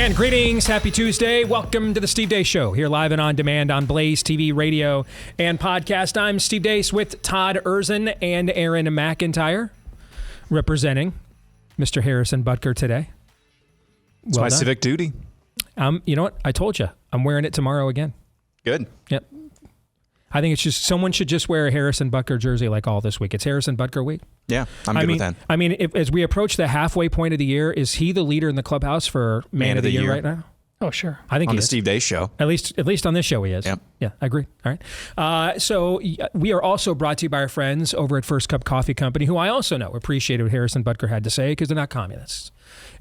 And greetings, happy Tuesday. Welcome to the Steve Deace Show, here live and on demand on BlazeTV radio and podcast. I'm Steve Deace with Todd Erzin and Aaron McIntyre, representing Mr. Harrison Butker today. It's my civic duty. You know what? I told you. I'm wearing it tomorrow again. Good. Yep. I think it's just someone should just wear a Harrison Butker jersey like all this week. It's Harrison Butker week. Yeah, I'm good with that. I mean, as we approach the halfway point of the year, is he the leader in the clubhouse for Man of the year right now? Oh, sure. I think on he the is. Steve Deace Show. At least on this show he is. Yep. Yeah, I agree. All right. So we are also brought to you by our friends over at First Cup Coffee Company, who I also know appreciated what Harrison Butker had to say because they're not communists.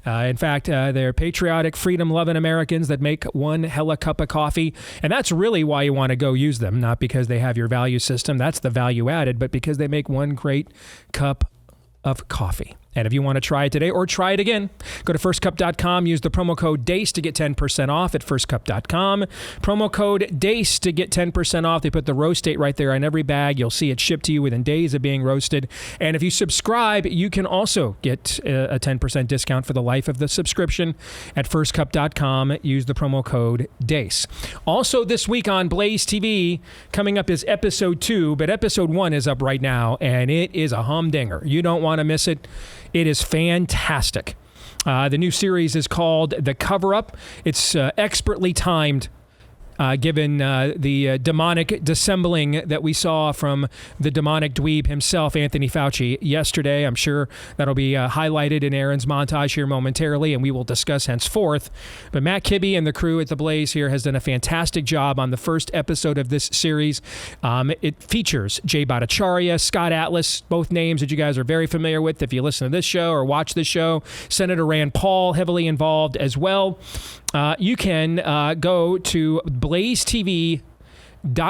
In fact, they're patriotic, freedom-loving Americans that make one hella cup of coffee. And that's really why you want to go use them, not because they have your value system. That's the value added, but because they make one great cup of coffee. And if you want to try it today or try it again, go to firstcup.com, use the promo code DACE to get 10% off at firstcup.com. Promo code DACE to get 10% off. They put the roast date right there on every bag. You'll see it shipped to you within days of being roasted. And if you subscribe, you can also get a 10% discount for the life of the subscription at firstcup.com. Use the promo code DACE. Also this week on Blaze TV, coming up is episode 2, but episode 1 is up right now, and it is a humdinger. You don't want to miss it. It is fantastic. The new series is called The Cover-Up. It's expertly timed, given the demonic dissembling that we saw from the demonic dweeb himself, Anthony Fauci, yesterday. I'm sure that'll be highlighted in Aaron's montage here momentarily, and we will discuss henceforth. But Matt Kibbe and the crew at The Blaze here has done a fantastic job on the first episode of this series. It features Jay Bhattacharya, Scott Atlas, both names that you guys are very familiar with if you listen to this show or watch this show. Senator Rand Paul, heavily involved as well. You can go to BlazeTV.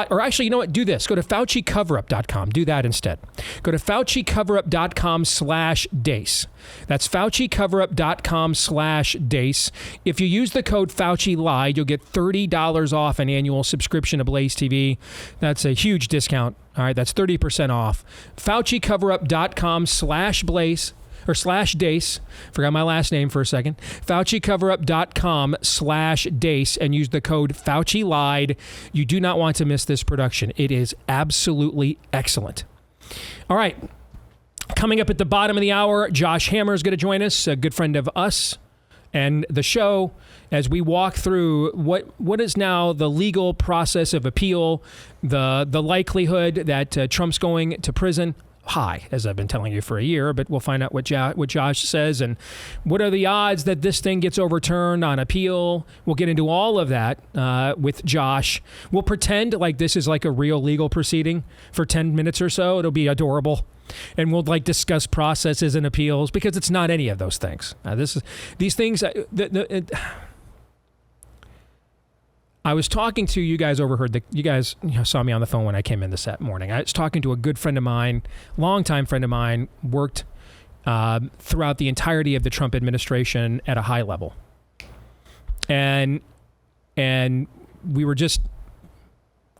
Or actually, you know what? Do this. Go to FauciCoverup.com. Do that instead. Go to FauciCoverup.com/Dace. That's FauciCoverup.com/Dace. If you use the code FauciLied, you'll get $30 off an annual subscription to Blaze TV. That's a huge discount. All right, that's 30% off. FauciCoverup.com/Blaze. Or /Dace. Forgot my last name for a second. FauciCoverup.com/Dace and use the code FauciLied. You do not want to miss this production. It is absolutely excellent. All right. Coming up at the bottom of the hour, Josh Hammer is going to join us, a good friend of us and the show, as we walk through what is now the legal process of appeal, the likelihood that Trump's going to prison. High, as I've been telling you for a year, but we'll find out what Josh says and what are the odds that this thing gets overturned on appeal. We'll get into all of that with Josh. We'll pretend like this is like a real legal proceeding for 10 minutes or so. It'll be adorable. And we'll discuss processes and appeals because it's not any of those things. These things. I was talking to you guys, overheard that you guys saw me on the phone when I came in this morning. I was talking to a good friend of mine, longtime friend of mine, worked throughout the entirety of the Trump administration at a high level. And we were just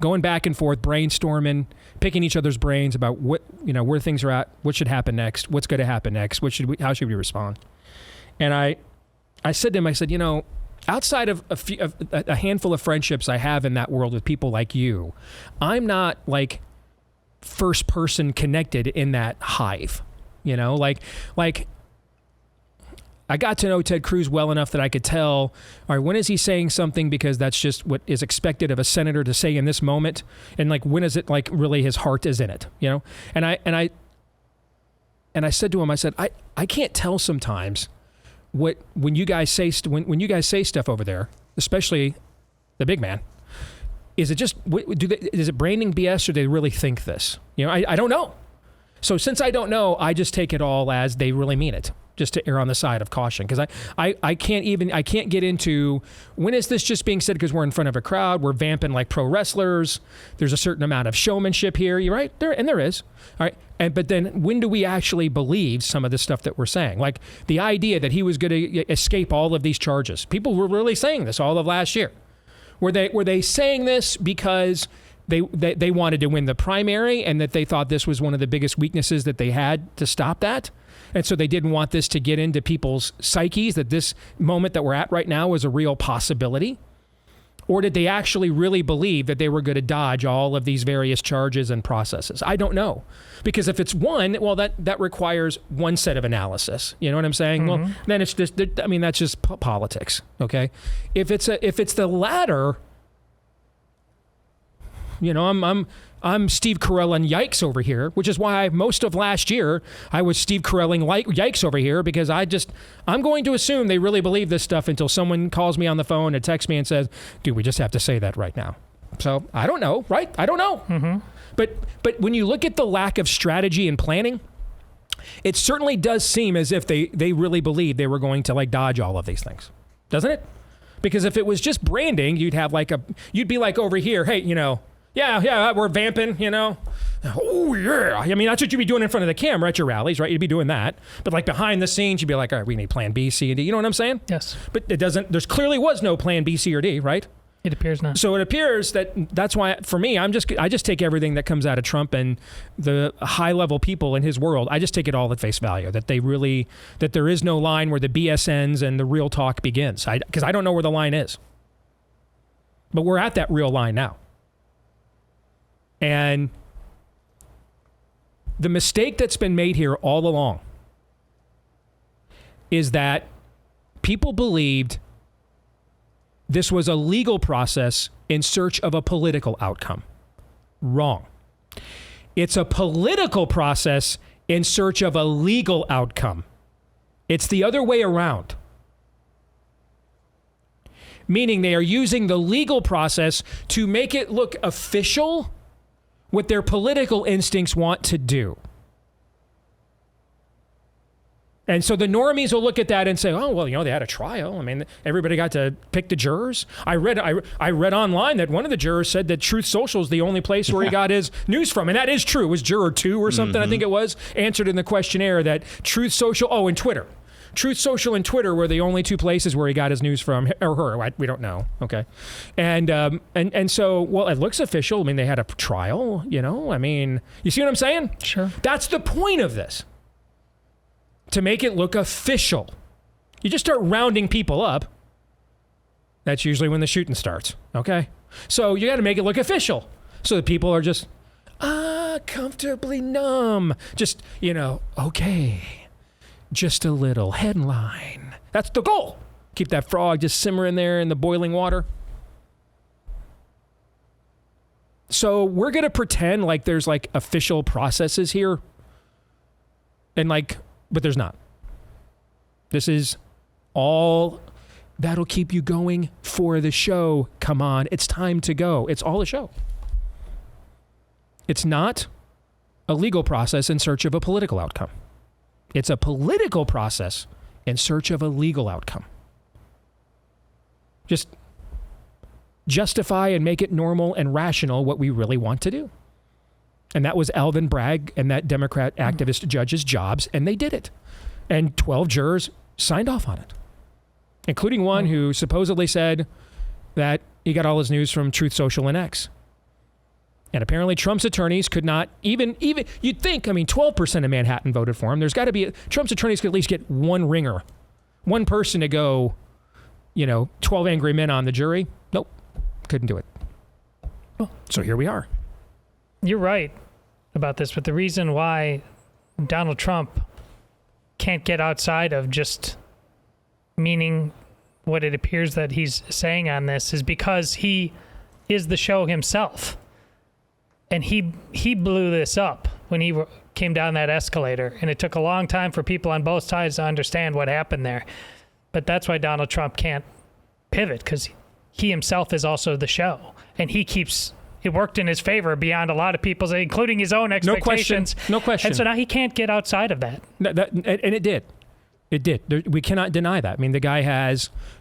going back and forth, brainstorming, picking each other's brains about what, where things are at, what should happen next, what's going to happen next, how should we respond? And I said to him, I said, outside of a handful of friendships I have in that world with people like you, I'm not like first person connected in that hive, like I got to know Ted Cruz well enough that I could tell, all right, when is he saying something because that's just what is expected of a senator to say in this moment, and when is it really his heart is in it, And I said to him, I said, I can't tell sometimes when you guys say stuff over there, especially the big man, is it just is it branding BS or do they really think this? I don't know. So since I don't know, I just take it all as they really mean it, just to err on the side of caution. Because I can't get into when is this just being said because we're in front of a crowd, we're vamping like pro wrestlers. There's a certain amount of showmanship here. You're right there, and there is. All right. But then when do we actually believe some of the stuff that we're saying? Like the idea that he was going to escape all of these charges. People were really saying this all of last year. Were they saying this because they wanted to win the primary, and that they thought this was one of the biggest weaknesses that they had to stop that. And so they didn't want this to get into people's psyches, that this moment that we're at right now is a real possibility? Or did they actually really believe that they were going to dodge all of these various charges and processes? I don't know. Because if it's one, well, that requires one set of analysis. You know what I'm saying? Mm-hmm. Well, then it's just, I mean, that's just politics, okay? If it's the latter, you know, I'm Steve Carellin yikes over here, which is why most of last year I was Steve Carellin yikes over here, because I'm going to assume they really believe this stuff until someone calls me on the phone and texts me and says, dude, we just have to say that right now. So I don't know, right? I don't know. Mm-hmm. But when you look at the lack of strategy and planning, it certainly does seem as if they really believed they were going to like dodge all of these things, doesn't it? Because if it was just branding, you'd be like over here, hey, you know, yeah, we're vamping, you know. Oh, yeah. I mean, that's what you'd be doing in front of the camera at your rallies, right? You'd be doing that. But like behind the scenes, you'd be like, all right, we need plan B, C, and D. You know what I'm saying? Yes. But there clearly was no plan B, C, or D, right? It appears not. So it appears that's why, for me, I just take everything that comes out of Trump and the high-level people in his world. I just take it all at face value, that there is no line where the BS ends and the real talk begins. Because I don't know where the line is. But we're at that real line now. And the mistake that's been made here all along is that people believed this was a legal process in search of a political outcome. Wrong. It's a political process in search of a legal outcome. It's the other way around. Meaning they are using the legal process to make it look official, what their political instincts want to do. And so the normies will look at that and say, oh, well, you know, they had a trial. I mean, everybody got to pick the jurors. I read online that one of the jurors said that Truth Social is the only place where he got his news from. And that is true. It was juror 2 or something, I think it was, answered in the questionnaire that Truth Social, and Twitter. Truth Social and Twitter were the only 2 places where he got his news from, or her. We don't know. Okay. And so, well, it looks official. I mean, they had a trial, you know. I mean, you see what I'm saying? Sure. That's the point of this. To make it look official. You just start rounding people up. That's usually when the shooting starts. Okay. So you got to make it look official. So that people are just, comfortably numb. Just, you know, okay. Just a little headline. That's the goal. Keep that frog just simmering there in the boiling water. So we're going to pretend like there's like official processes here. And but there's not. This is all that'll keep you going for the show. Come on. It's time to go. It's all a show. It's not a legal process in search of a political outcome. It's a political process in search of a legal outcome. Just justify and make it normal and rational what we really want to do. And that was Alvin Bragg and that Democrat activist judge's jobs, and they did it. And 12 jurors signed off on it, including one who supposedly said that he got all his news from Truth Social and X. And apparently Trump's attorneys could not even you'd think, I mean, 12% of Manhattan voted for him. There's got to be, Trump's attorneys could at least get one ringer, one person to go, 12 angry men on the jury. Nope, couldn't do it. So here we are. You're right about this, but the reason why Donald Trump can't get outside of just meaning what it appears that he's saying on this is because he is the show himself. And he blew this up when he came down that escalator. And it took a long time for people on both sides to understand what happened there. But that's why Donald Trump can't pivot, because he himself is also the show. And it worked in his favor beyond a lot of people's, including his own expectations. No question. And so now he can't get outside of that. And it did. It did. We cannot deny that. I mean, the guy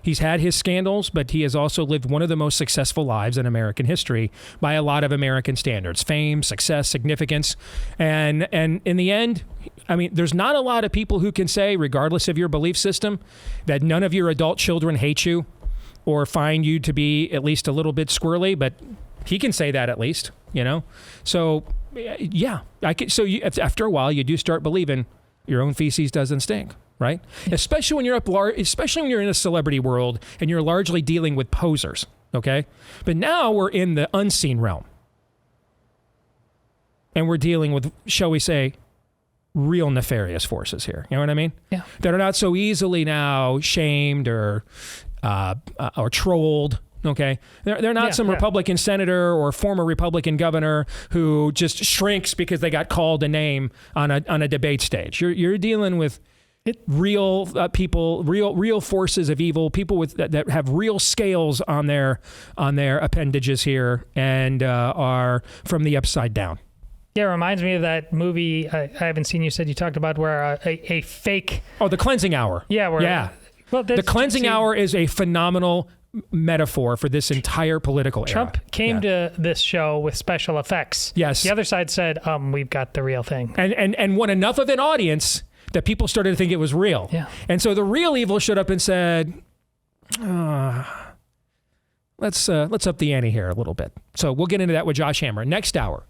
he's had his scandals, but he has also lived one of the most successful lives in American history by a lot of American standards. Fame, success, significance. And in the end, I mean, there's not a lot of people who can say, regardless of your belief system, that none of your adult children hate you or find you to be at least a little bit squirrely, but He can say that at least, So, yeah, after a while, you do start believing your own feces doesn't stink, right? Especially when you're in a celebrity world and you're largely dealing with posers, okay? But now we're in the unseen realm. And we're dealing with, shall we say, real nefarious forces here. You know what I mean? Yeah. That are not so easily now shamed or trolled. Okay, they're not some Republican senator or former Republican governor who just shrinks because they got called a name on a debate stage. You're dealing with real people, real forces of evil, people that have real scales on their appendages here and are from the upside down. Yeah, it reminds me of that movie I haven't seen. You said you talked about where a fake. Oh, The Cleansing Hour. Yeah. Well, The Cleansing Hour is a phenomenal metaphor for this entire political era. Trump came to this show with special effects. Yes. The other side said, we've got the real thing. And won enough of an audience that people started to think it was real. Yeah. And so the real evil showed up and said, let's up the ante here a little bit. So we'll get into that with Josh Hammer. Next hour,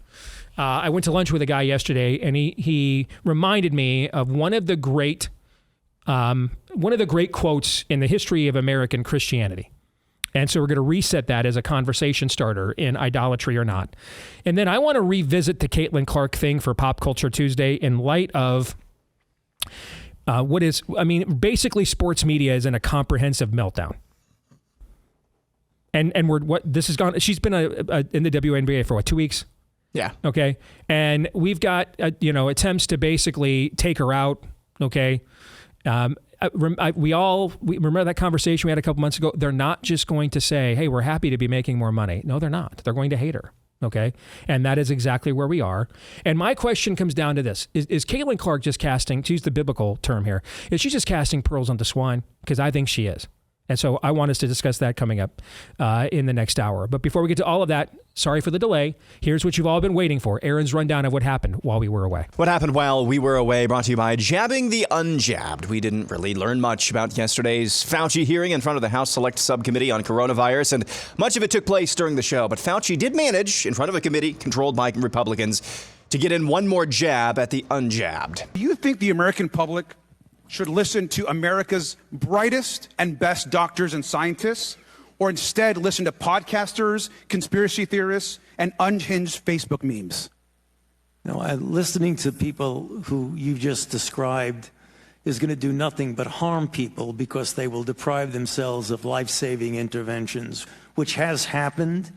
I went to lunch with a guy yesterday, and he reminded me of one of the great quotes in the history of American Christianity. And so we're going to reset that as a conversation starter in Idolatry or Not. And then I want to revisit the Caitlin Clark thing for Pop Culture Tuesday in light of basically sports media is in a comprehensive meltdown. And she's been in the WNBA for 2 weeks? Yeah. Okay. And we've got, attempts to basically take her out. Okay. We remember that conversation we had a couple months ago. They're not just going to say, hey, we're happy to be making more money. No, they're not. They're going to hate her. Okay. And that is exactly where we are. And my question comes down to this. Is Caitlin Clark just casting, to use the biblical term here, is she just casting pearls onto swine? Because I think she is. And so I want us to discuss that coming up in the next hour. But before we get to all of that, sorry for the delay. Here's what you've all been waiting for. Aaron's rundown of what happened while we were away. What happened while we were away, brought to you by Jabbing the Unjabbed. We didn't really learn much about yesterday's Fauci hearing in front of the House Select Subcommittee on Coronavirus, and much of it took place during the show. But Fauci did manage, in front of a committee controlled by Republicans, to get in one more jab at the unjabbed. Do you think the American public should listen to America's brightest and best doctors and scientists, or instead listen to podcasters, conspiracy theorists, and unhinged Facebook memes? No, listening to people who you just described is going to do nothing but harm people because they will deprive themselves of life-saving interventions, which has happened.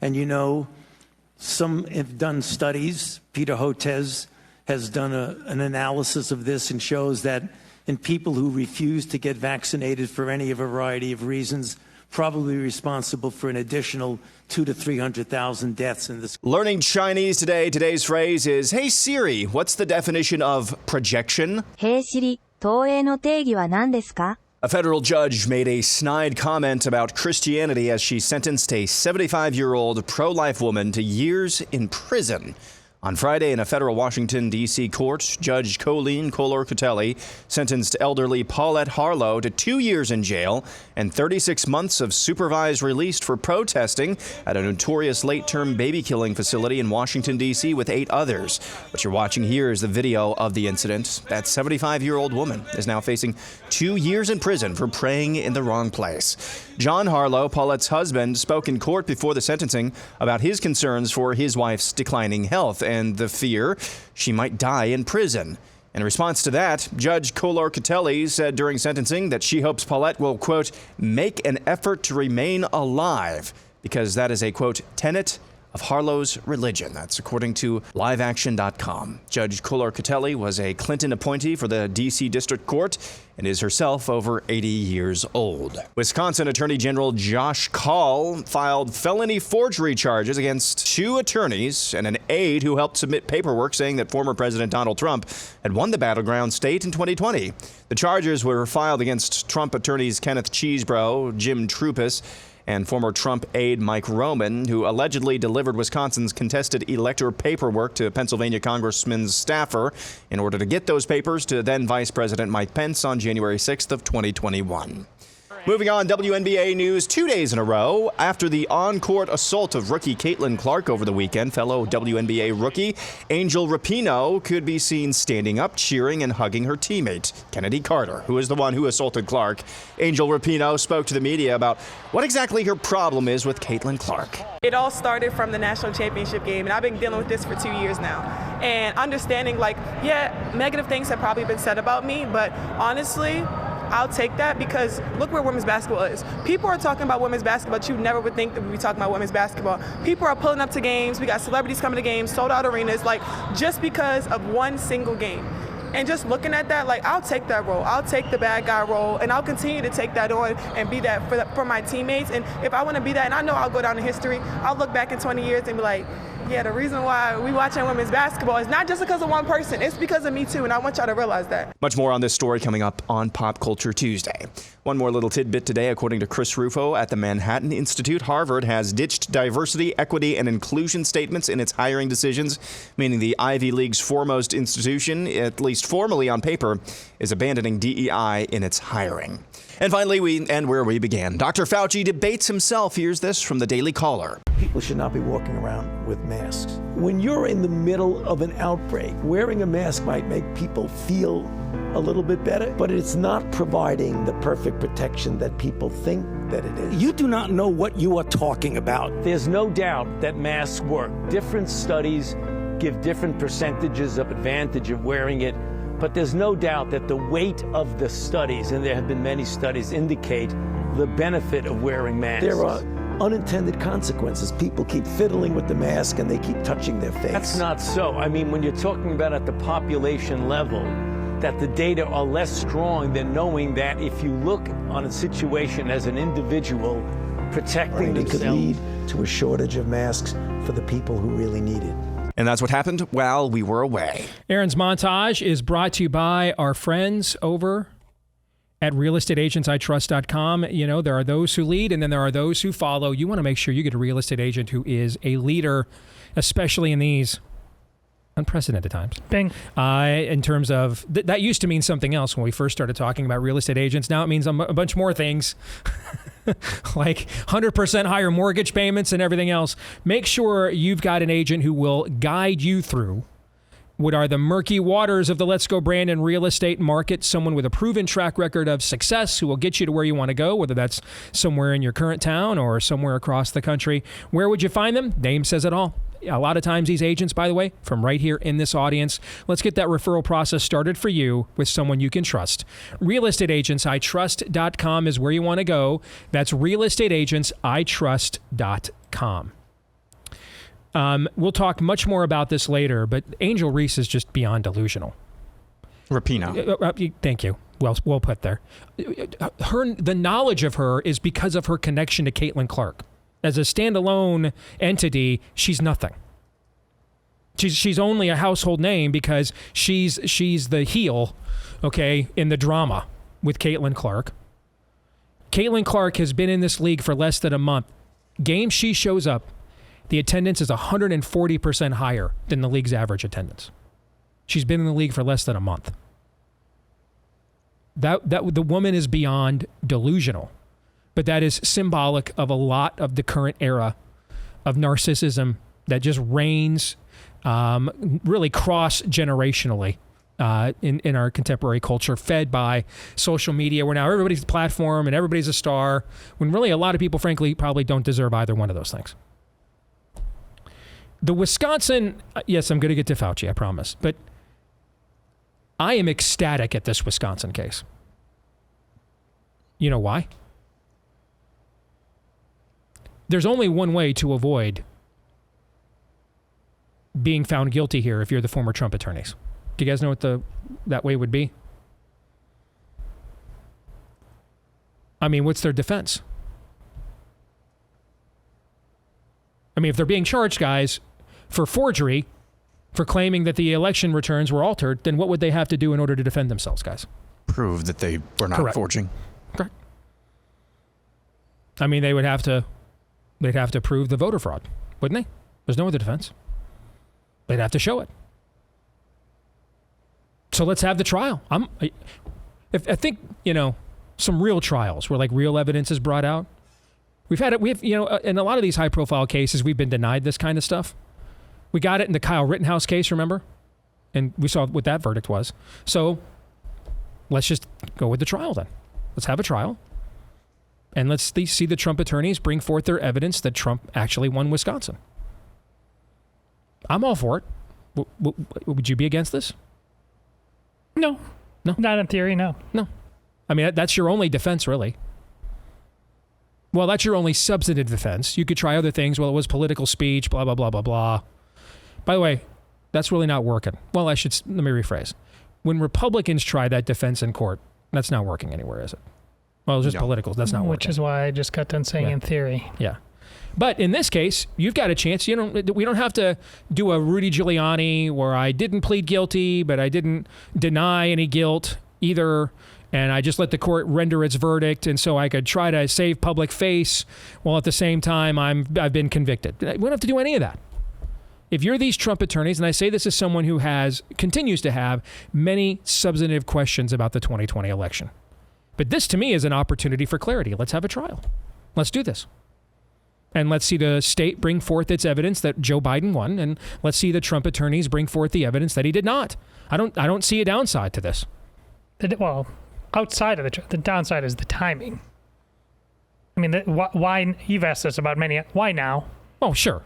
And some have done studies. Peter Hotez has done an analysis of this and shows that in people who refuse to get vaccinated for any variety of reasons, probably responsible for an additional 200,000 to 300,000 deaths in this. Learning Chinese today. Today's phrase is, "Hey Siri, what's the definition of projection?" Hey Siri, 投影の定義は何ですか? A federal judge made a snide comment about Christianity as she sentenced a 75-year-old pro-life woman to years in prison. On Friday, in a federal Washington, D.C. court, Judge Colleen Kohler-Cutelli sentenced elderly Paulette Harlow to 2 years in jail and 36 months of supervised release for protesting at a notorious late-term baby-killing facility in Washington, D.C. with 8 others. What you're watching here is the video of the incident. That 75-year-old woman is now facing 2 years in prison for praying in the wrong place. John Harlow, Paulette's husband, spoke in court before the sentencing about his concerns for his wife's declining health and the fear she might die in prison. In response to that, Judge Kohler-Cutelli said during sentencing that she hopes Paulette will, quote, make an effort to remain alive, because that is a, quote, tenet of Harlow's religion. That's according to liveaction.com. Judge Kohler-Cutelli was a Clinton appointee for the D.C. District Court and is herself over 80 years old. Wisconsin Attorney General Josh Kaul filed felony forgery charges against 2 attorneys and an aide who helped submit paperwork saying that former President Donald Trump had won the battleground state in 2020. The charges were filed against Trump attorneys Kenneth Chesebro, Jim Trupis, and former Trump aide Mike Roman, who allegedly delivered Wisconsin's contested elector paperwork to Pennsylvania Congressman's staffer in order to get those papers to then Vice President Mike Pence on January 6th of 2021. Moving on, WNBA news 2 days in a row. After the on-court assault of rookie Caitlin Clark over the weekend, fellow WNBA rookie Angel Rapinoe could be seen standing up, cheering, and hugging her teammate, Kennedy Carter, who is the one who assaulted Clark. Angel Rapinoe spoke to the media about what exactly her problem is with Caitlin Clark. It all started from the national championship game, and I've been dealing with this for 2 years now. And understanding, negative things have probably been said about me, but honestly, I'll take that because look where women's basketball is. People are talking about women's basketball, but you never would think that we'd be talking about women's basketball. People are pulling up to games. We got celebrities coming to games, sold out arenas, just because of one single game. And just looking at that, I'll take that role. I'll take the bad guy role, and I'll continue to take that on and be that for my teammates. And if I want to be that, and I know I'll go down in history, I'll look back in 20 years and be like, yeah, the reason why we watching women's basketball is not just because of one person. It's because of me, too, and I want y'all to realize that. Much more on this story coming up on Pop Culture Tuesday. One more little tidbit today. According to Chris Rufo at the Manhattan Institute, Harvard has ditched diversity, equity, and inclusion statements in its hiring decisions, meaning the Ivy League's foremost institution, at least formally on paper, is abandoning DEI in its hiring. And finally, we end where we began. Dr. Fauci debates himself. Here's this from the Daily Caller. People should not be walking around with masks. When you're in the middle of an outbreak, wearing a mask might make people feel a little bit better, but it's not providing the perfect protection that people think that it is. You do not know what you are talking about. There's no doubt that masks work. Different studies give different percentages of advantage of wearing it, but there's no doubt that the weight of the studies, and there have been many studies, indicate the benefit of wearing masks. There are unintended consequences. People keep fiddling with the mask and they keep touching their face. That's not so. I mean, when you're talking about at the population level, that the data are less strong than knowing that if you look on a situation as an individual protecting it could lead to a shortage of masks for the people who really need it. And that's what happened while we were away. Aaron's montage is brought to you by our friends over at realestateagentsitrust.com. You know, there are those who lead and then there are those who follow. You want to make sure you get a real estate agent who is a leader, especially in these unprecedented times. Bing. In terms of, that used to mean something else when we first started talking about real estate agents. Now it means a bunch more things. Like 100% higher mortgage payments and everything else. Make sure you've got an agent who will guide you through what are the murky waters of the Let's Go Brandon real estate market. Someone with a proven track record of success who will get you to where you want to go, whether that's somewhere in your current town or somewhere across the country. Where would you find them? Name says it all. A lot of times these agents, by the way, from right here in this audience. Let's get that referral process started for you with someone you can trust. Realestateagentsitrust.com is where you want to go. That's realestateagentsitrust.com. We'll talk much more about this later, but Angel Reese is just beyond delusional. Rapinoe. Thank you. Well put there. The knowledge of her is because of her connection to Caitlin Clark. As a standalone entity, she's nothing. She's only a household name because she's the heel, okay, in the drama with Caitlin Clark. Caitlin Clark has been in this league for less than a month. Games she shows up, the attendance is 140% higher than the league's average attendance. She's been in the league for less than a month. That the woman is beyond delusional. But that is symbolic of a lot of the current era of narcissism that just reigns really cross-generationally in our contemporary culture, fed by social media, where now everybody's a platform and everybody's a star, when really a lot of people, frankly, probably don't deserve either one of those things. The Wisconsin, yes, I'm going to get to Fauci, I promise, but I am ecstatic at this Wisconsin case. You know why? There's only one way to avoid being found guilty here if you're the former Trump attorneys. Do you guys know what that way would be? I mean, what's their defense? I mean, if they're being charged, guys, for forgery, for claiming that the election returns were altered, then what would they have to do in order to defend themselves, guys? Prove that they were not forging. Correct. I mean, they'd have to prove the voter fraud, wouldn't they? There's no other defense. They'd have to show it. So let's have the trial. I think, Some real trials where like real evidence is brought out. We have, in a lot of these high profile cases, we've been denied this kind of stuff. We got it in the Kyle Rittenhouse case, remember? And we saw what that verdict was. So let's just go with the trial then. Let's have a trial. And let's see the Trump attorneys bring forth their evidence that Trump actually won Wisconsin. I'm all for it. Would you be against this? No. No? Not in theory, no. No. I mean, that's your only defense, really. Well, that's your only substantive defense. You could try other things. Well, it was political speech, blah, blah, blah, blah, blah. By the way, that's really not working. Well, let me rephrase. When Republicans try that defense in court, that's not working anywhere, is it? Well, it's just political. That's not working. Which is why I just got done saying in theory. Yeah. But in this case, you've got a chance. We don't have to do a Rudy Giuliani where I didn't plead guilty, but I didn't deny any guilt either. And I just let the court render its verdict, and so I could try to save public face while at the same time I've been convicted. We don't have to do any of that. If you're these Trump attorneys, and I say this as someone who continues to have many substantive questions about the 2020 election, but this to me is an opportunity for clarity. Let's have a trial. Let's do this. And let's see the state bring forth its evidence that Joe Biden won, and let's see the Trump attorneys bring forth the evidence that he did not. I don't see a downside to this. Well, outside of the downside is the timing. I mean, why you've asked us about many. Why now? Oh, sure,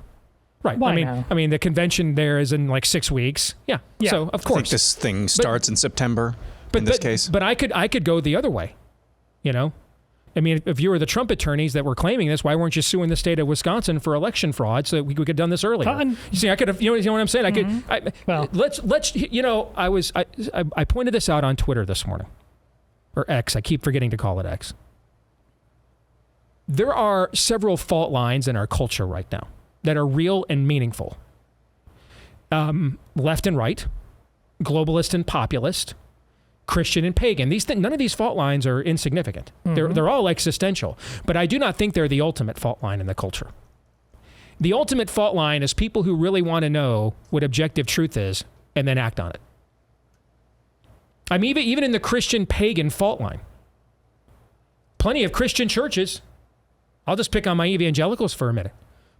right. Why now? I mean, the convention there is in like 6 weeks. Yeah. So of course, I think this thing starts in September. In this case, but I could go the other way. I mean, if you were the Trump attorneys that were claiming this, why weren't you suing the state of Wisconsin for election fraud so that we could have done this earlier? You see, I could have. You know what I'm saying? I pointed this out on Twitter this morning. Or X, I keep forgetting to call it X. There are several fault lines in our culture right now that are real and meaningful. Left and right, globalist and populist, Christian and pagan. None of these fault lines are insignificant. Mm-hmm. They're all existential. But I do not think they're the ultimate fault line in the culture. The ultimate fault line is people who really want to know what objective truth is and then act on it. I mean, even in the Christian pagan fault line, plenty of Christian churches, I'll just pick on my evangelicals for a minute.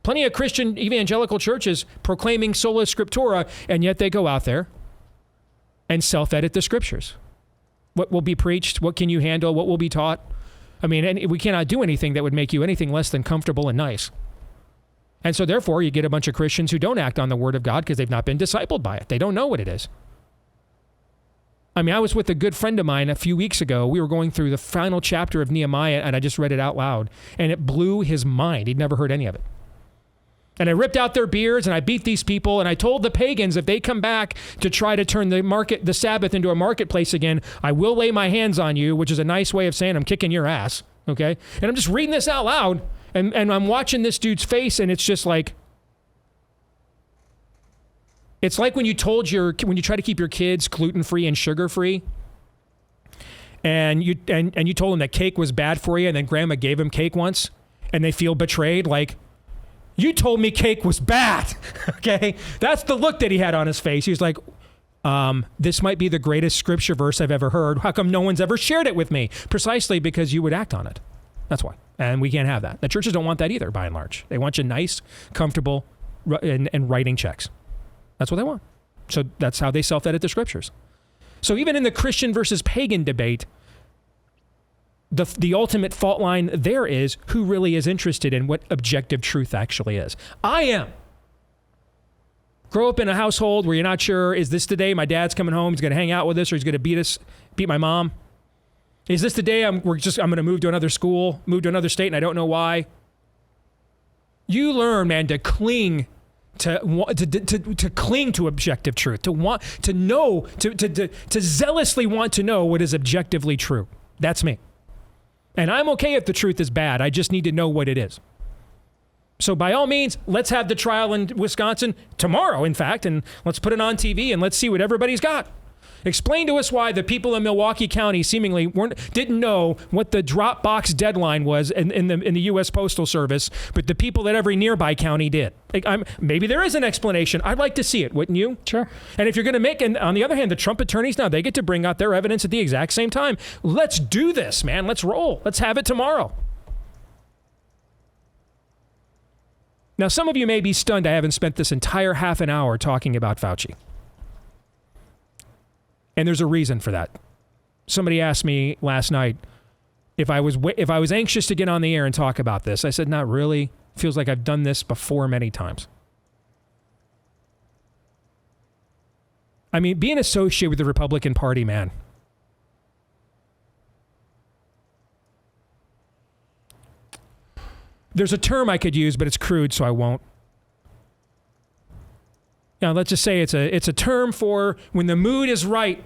Plenty of Christian evangelical churches proclaiming sola scriptura, and yet they go out there and self-edit the scriptures. What will be preached? What can you handle? What will be taught? I mean, we cannot do anything that would make you anything less than comfortable and nice. And so therefore, you get a bunch of Christians who don't act on the word of God because they've not been discipled by it. They don't know what it is. I mean, I was with a good friend of mine a few weeks ago. We were going through the final chapter of Nehemiah, and I just read it out loud, and it blew his mind. He'd never heard any of it. And I ripped out their beards, and I beat these people, and I told the pagans if they come back to try to turn the Sabbath into a marketplace again, I will lay my hands on you, which is a nice way of saying I'm kicking your ass, okay? And I'm just reading this out loud, and I'm watching this dude's face, and it's just like, it's like when you try to keep your kids gluten-free and sugar-free, and you told them that cake was bad for you, and then grandma gave them cake once, and they feel betrayed, like, you told me cake was bad, okay? That's the look that he had on his face. He was like, this might be the greatest scripture verse I've ever heard. How come no one's ever shared it with me? Precisely because you would act on it. That's why. And we can't have that. The churches don't want that either, by and large. They want you nice, comfortable, and writing checks. That's what they want. So that's how they self-edit the scriptures. So even in the Christian versus pagan debate, the ultimate fault line there is who really is interested in what objective truth actually is. I am. Grow up in a household where you're not sure, is this the day my dad's coming home, he's going to hang out with us, or he's going to beat my mom? Is this the day I'm going to move to another school, move to another state, and I don't know why? You learn, man, to cling to cling to objective truth, to want to know, to zealously want to know what is objectively true. That's me. And I'm okay if the truth is bad. I just need to know what it is. So by all means, let's have the trial in Wisconsin tomorrow, in fact, and let's put it on TV and let's see what everybody's got. Explain to us why the people in Milwaukee County seemingly didn't know what the drop box deadline was in the U.S. Postal Service, but the people at every nearby county did. Maybe there is an explanation. I'd like to see it, wouldn't you? Sure. And if you're going to make, and on the other hand, the Trump attorneys now, they get to bring out their evidence at the exact same time. Let's do this, man. Let's roll. Let's have it tomorrow. Now, some of you may be stunned I haven't spent this entire half an hour talking about Fauci. And there's a reason for that. Somebody asked me last night if I was anxious to get on the air and talk about this. I said, not really. Feels like I've done this before many times. I mean, being associated with the Republican Party, man. There's a term I could use, but it's crude, so I won't. Now, let's just say it's a term for when the mood is right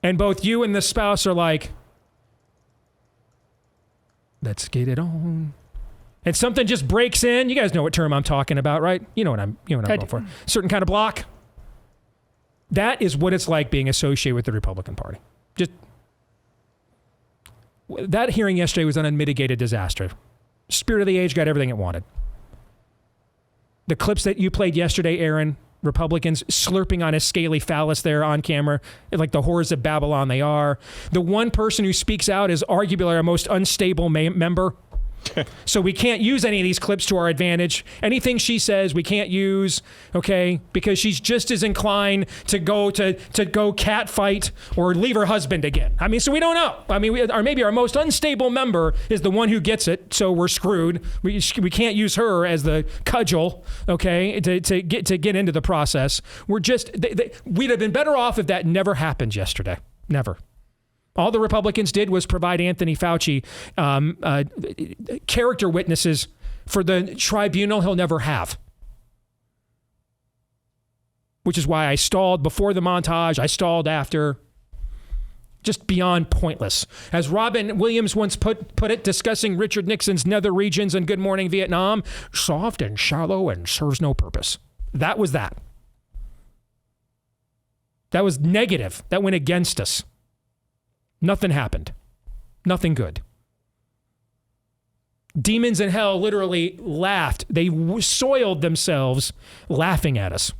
and both you and the spouse are like, let's get it on. And something just breaks in. You guys know what term I'm talking about, right? You know what I'm going for. Certain kind of block. That is what it's like being associated with the Republican Party. Just that hearing yesterday was an unmitigated disaster. Spirit of the age got everything it wanted. The clips that you played yesterday, Aaron, Republicans slurping on a scaly phallus there on camera, like the whores of Babylon they are. The one person who speaks out is arguably our most unstable member. So we can't use any of these clips to our advantage. Anything she says, we can't use, okay? Because she's just as inclined to go cat fight or leave her husband again. I mean, so we don't know. I mean, or maybe our most unstable member is the one who gets it, so we're screwed. We can't use her as the cudgel, okay, to get into the process. We'd have been better off if that never happened yesterday. Never. All the Republicans did was provide Anthony Fauci character witnesses for the tribunal he'll never have. Which is why I stalled before the montage. I stalled after. Just beyond pointless. As Robin Williams once put it, discussing Richard Nixon's nether regions and Good Morning Vietnam, soft and shallow and serves no purpose. That was that. That was negative. That went against us. Nothing happened. Nothing good. Demons in hell literally laughed. They soiled themselves laughing at us.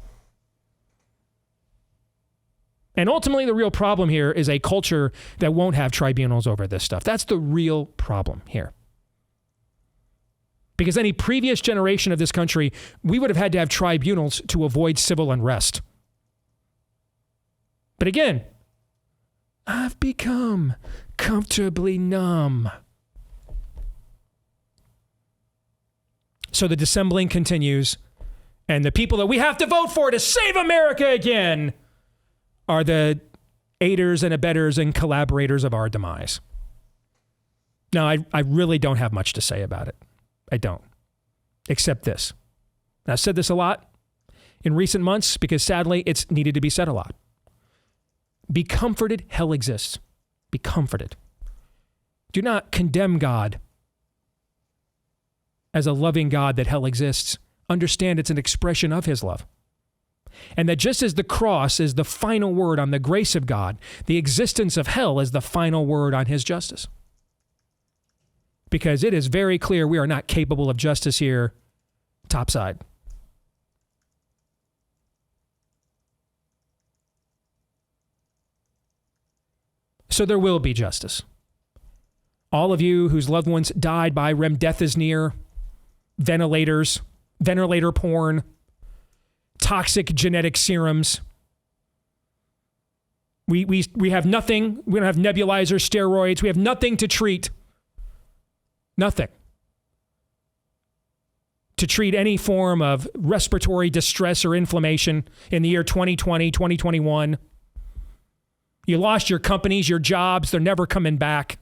And ultimately, the real problem here is a culture that won't have tribunals over this stuff. That's the real problem here. Because any previous generation of this country, we would have had to have tribunals to avoid civil unrest. But again, I've become comfortably numb. So the dissembling continues, and the people that we have to vote for to save America again are the aiders and abettors and collaborators of our demise. Now, I really don't have much to say about it. I don't. Except this. And I've said this a lot in recent months because sadly it's needed to be said a lot. Be comforted, hell exists. Be comforted. Do not condemn God as a loving God that hell exists. Understand it's an expression of his love. And that just as the cross is the final word on the grace of God, the existence of hell is the final word on his justice. Because it is very clear we are not capable of justice here, topside. So there will be justice. All of you whose loved ones died by death is near, ventilators, ventilator porn, toxic genetic serums. We have nothing. We don't have nebulizers, steroids. We have nothing to treat. Nothing. To treat any form of respiratory distress or inflammation in the year 2020, 2021. You lost your companies, your jobs. They're never coming back.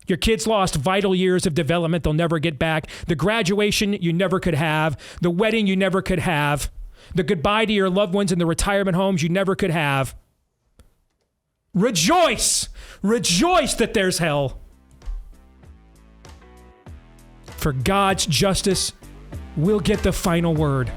Your kids lost vital years of development they'll never get back. The graduation you never could have. The wedding you never could have. The goodbye to your loved ones in the retirement homes you never could have. Rejoice! Rejoice that there's hell. For God's justice will get the final word.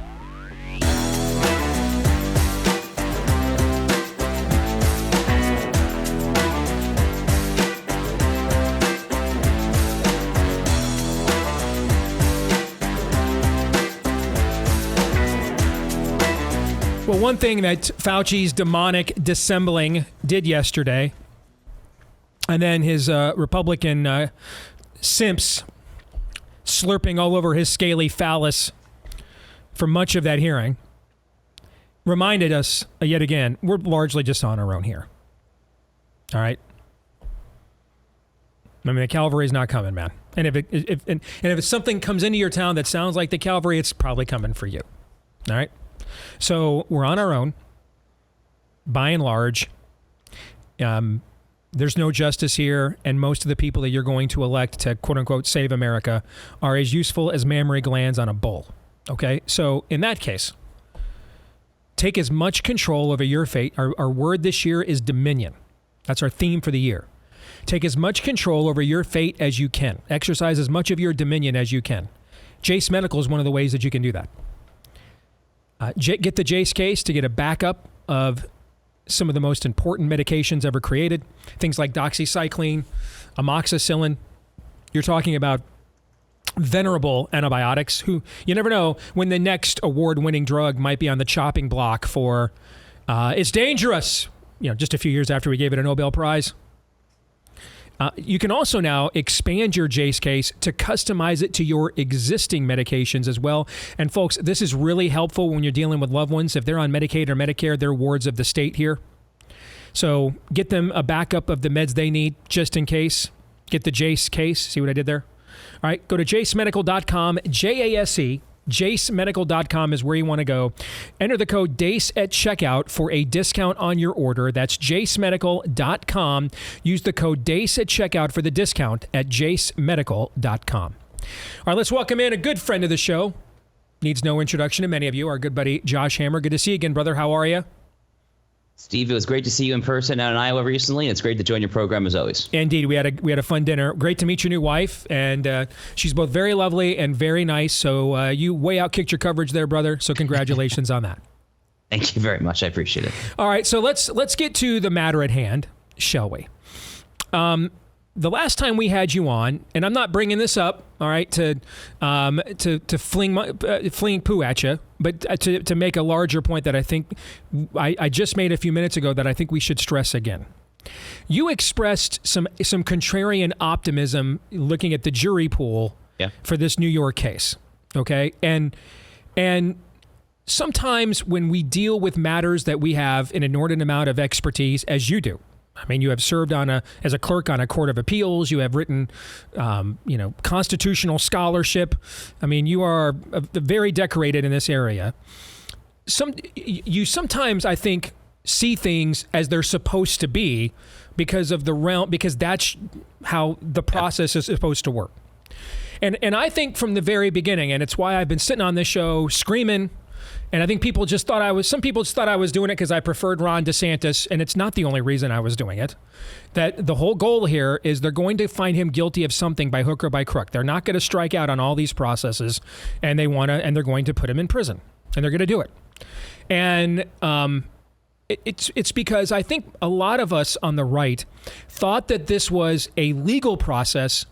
one thing that Fauci's demonic dissembling did yesterday, and then his Republican simps slurping all over his scaly phallus for much of that hearing, reminded us yet again, we're largely just on our own here. All right? I mean, the cavalry's not coming, man. And if something comes into your town that sounds like the cavalry, it's probably coming for you. All right? So we're on our own, by and large. There's no justice here, and most of the people that you're going to elect to, quote-unquote, save America are as useful as mammary glands on a bull. Okay? So in that case, take as much control over your fate. Our word this year is dominion. That's our theme for the year. Take as much control over your fate as you can. Exercise as much of your dominion as you can. Jace Medical is one of the ways that you can do that. Get the Jace case to get a backup of some of the most important medications ever created. Things like doxycycline, amoxicillin. You're talking about venerable antibiotics who you never know when the next award-winning drug might be on the chopping block for it's dangerous, just a few years after we gave it a Nobel Prize. You can also now expand your Jace case to customize it to your existing medications as well. And folks, this is really helpful when you're dealing with loved ones. If they're on Medicaid or Medicare, they're wards of the state here. So get them a backup of the meds they need just in case. Get the Jace case. See what I did there? All right, go to jacemedical.com, JASE. JaceMedical.com is where you want to go. Enter the code DACE at checkout for a discount on your order. That's JaceMedical.com. Use the code DACE at checkout for the discount at JaceMedical.com. All right, let's welcome in a good friend of the show. Needs no introduction to many of you. Our good buddy, Josh Hammer. Good to see you again, brother. How are you? Steve, it was great to see you in person out in Iowa recently. It's great to join your program as always. Indeed, we had a fun dinner. Great to meet your new wife, and she's both very lovely and very nice. So you way outkicked your coverage there, brother. So congratulations on that. Thank you very much. I appreciate it. All right, so let's get to the matter at hand, shall we? The last time we had you on, and I'm not bringing this up, all right, to fling poo at you, but to make a larger point that I think I just made a few minutes ago that I think we should stress again. You expressed some contrarian optimism looking at the jury pool for this New York case, okay? And sometimes when we deal with matters that we have an inordinate amount of expertise, as you do, I mean, you have served as a clerk on a court of appeals. You have written, constitutional scholarship. I mean, you are very decorated in this area. You sometimes, I think, see things as they're supposed to be because of the realm, because that's how the process is supposed to work. And I think from the very beginning, and it's why I've been sitting on this show screaming. And I think some people just thought I was doing it because I preferred Ron DeSantis, and it's not the only reason I was doing it. That the whole goal here is they're going to find him guilty of something by hook or by crook. They're not going to strike out on all these processes, and they're going to put him in prison, and they're going to do it. And it's because I think a lot of us on the right thought that this was a legal process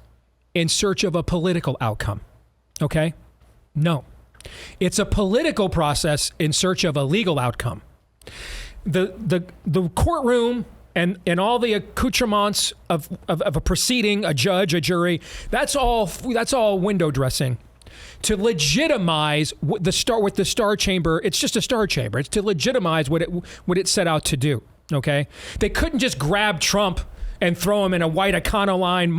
in search of a political outcome. Okay? No. It's a political process in search of a legal outcome. The courtroom and all the accoutrements of a proceeding, a judge, a jury, that's all window dressing to legitimize with the Star Chamber. It's just a Star Chamber. It's to legitimize what it set out to do. Okay, they couldn't just grab Trump and throw him in a white Econoline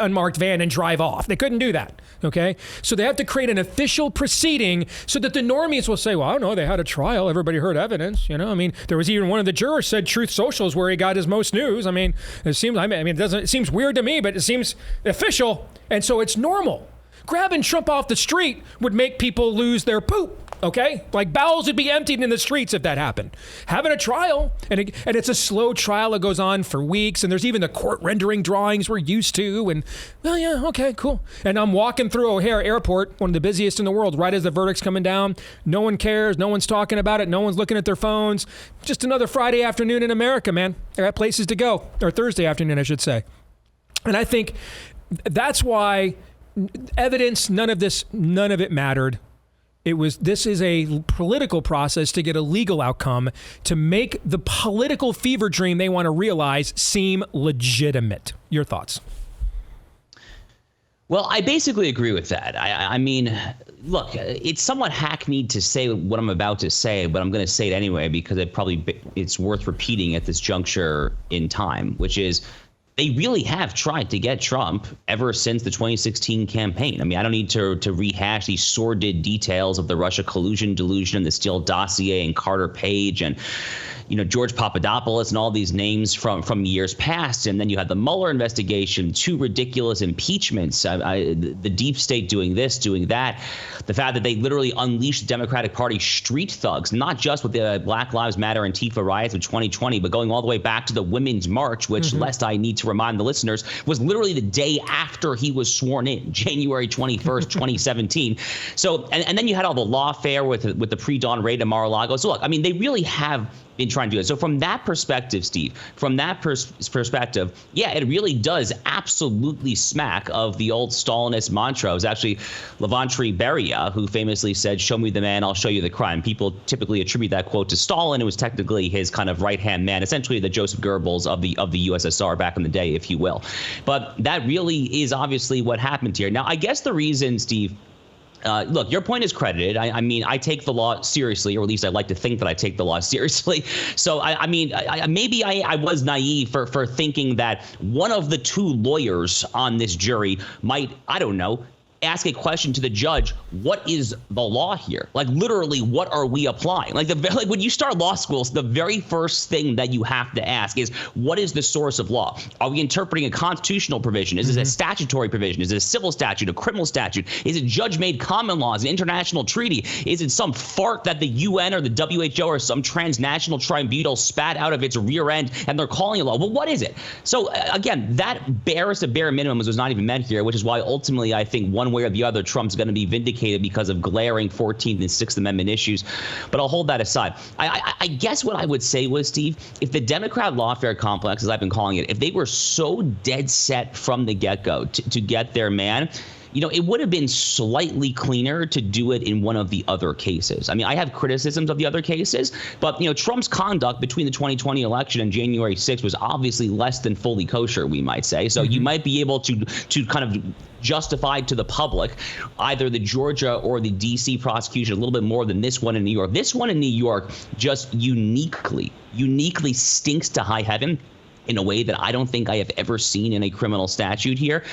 unmarked van and drive off. They couldn't do that, okay? So they have to create an official proceeding so that the normies will say, well, I don't know, they had a trial, everybody heard evidence, I mean, there was even one of the jurors said Truth Social is where he got his most news. I mean, it seems weird to me, but it seems official, and so it's normal. Grabbing Trump off the street would make people lose their poop. Okay? Like bowels would be emptied in the streets if that happened. Having a trial, and it's a slow trial that goes on for weeks, and there's even the court rendering drawings we're used to, and, well, yeah, okay, cool. And I'm walking through O'Hare Airport, one of the busiest in the world, right as the verdict's coming down. No one cares. No one's talking about it. No one's looking at their phones. Just another Friday afternoon in America, man. I got places to go. Or Thursday afternoon, I should say. And I think that's why evidence, none of it mattered. This is a political process to get a legal outcome to make the political fever dream they want to realize seem legitimate. Your thoughts? Well, I basically agree with that. I mean, look, it's somewhat hackneyed to say what I'm about to say, but I'm going to say it anyway because it's worth repeating at this juncture in time, which is they really have tried to get Trump ever since the 2016 campaign. I mean, I don't need to rehash these sordid details of the Russia collusion delusion and the Steele dossier and Carter Page and George Papadopoulos and all these names from years past. And then you had the Mueller investigation, 2 ridiculous impeachments, the deep state doing this, doing that, the fact that they literally unleashed the Democratic Party street thugs, not just with the Black Lives Matter Antifa riots of 2020, but going all the way back to the Women's March, which, lest I need to remind the listeners, was literally the day after he was sworn in, January 21st, 2017. So, and then you had all the lawfare with the pre-dawn raid of Mar-a-Lago. So look, I mean, they really have been trying to do it. So from that perspective, Steve, from that perspective, yeah, it really does absolutely smack of the old Stalinist mantra. It was actually Levantry Beria who famously said, "Show me the man, I'll show you the crime." People typically attribute that quote to Stalin. It was technically his kind of right-hand man, essentially the Joseph Goebbels of the USSR back in the day, if you will. But that really is obviously what happened here. Now, I guess the reason, Steve, look, your point is credited. I mean, I take the law seriously, or at least I like to think that I take the law seriously. So, maybe I was naive for thinking that one of the 2 lawyers on this jury might, I don't know, ask a question to the judge, what is the law here? Like, literally, what are we applying? Like when you start law schools, the very first thing that you have to ask is, what is the source of law? Are we interpreting a constitutional provision? Is it a statutory provision? Is it a civil statute, a criminal statute? Is it judge-made common laws, an international treaty? Is it some fart that the UN or the WHO or some transnational tribunal spat out of its rear end and they're calling it law? Well, what is it? So, again, that bare minimum was not even met here, which is why ultimately I think one way or the other, Trump's going to be vindicated because of glaring 14th and 6th Amendment issues. But I'll hold that aside. I guess what I would say was, Steve, if the Democrat lawfare complex, as I've been calling it, if they were so dead set from the get-go to get their man, it would have been slightly cleaner to do it in one of the other cases. I mean, I have criticisms of the other cases, but, Trump's conduct between the 2020 election and January 6th was obviously less than fully kosher, we might say. So you might be able to kind of justify to the public either the Georgia or the D.C. prosecution a little bit more than this one in New York. This one in New York just uniquely stinks to high heaven in a way that I don't think I have ever seen in a criminal statute here.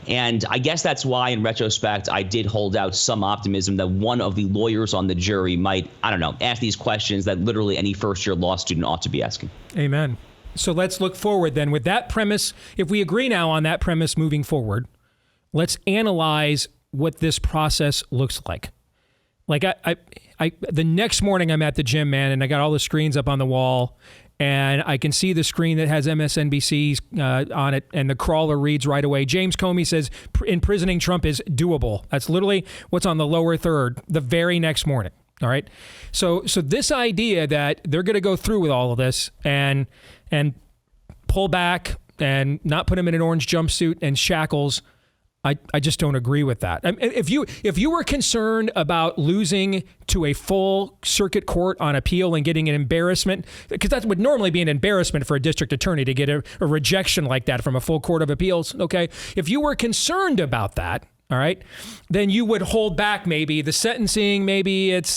And I guess that's why, in retrospect, I did hold out some optimism that one of the lawyers on the jury might, I don't know, ask these questions that literally any first-year law student ought to be asking. Amen. So let's look forward then. With that premise, if we agree now on that premise moving forward, let's analyze what this process looks like. Like the next morning I'm at the gym, man, and I got all the screens up on the wall, and I can see the screen that has MSNBC's on it, and the crawler reads right away, James Comey says imprisoning Trump is doable. That's literally what's on the lower third the very next morning. All right. So this idea that they're going to go through with all of this and pull back and not put him in an orange jumpsuit and shackles, I just don't agree with that. I mean, if you were concerned about losing to a full circuit court on appeal and getting an embarrassment, because that would normally be an embarrassment for a district attorney to get a rejection like that from a full court of appeals, okay? If you were concerned about that, all right, then you would hold back maybe the sentencing, maybe it's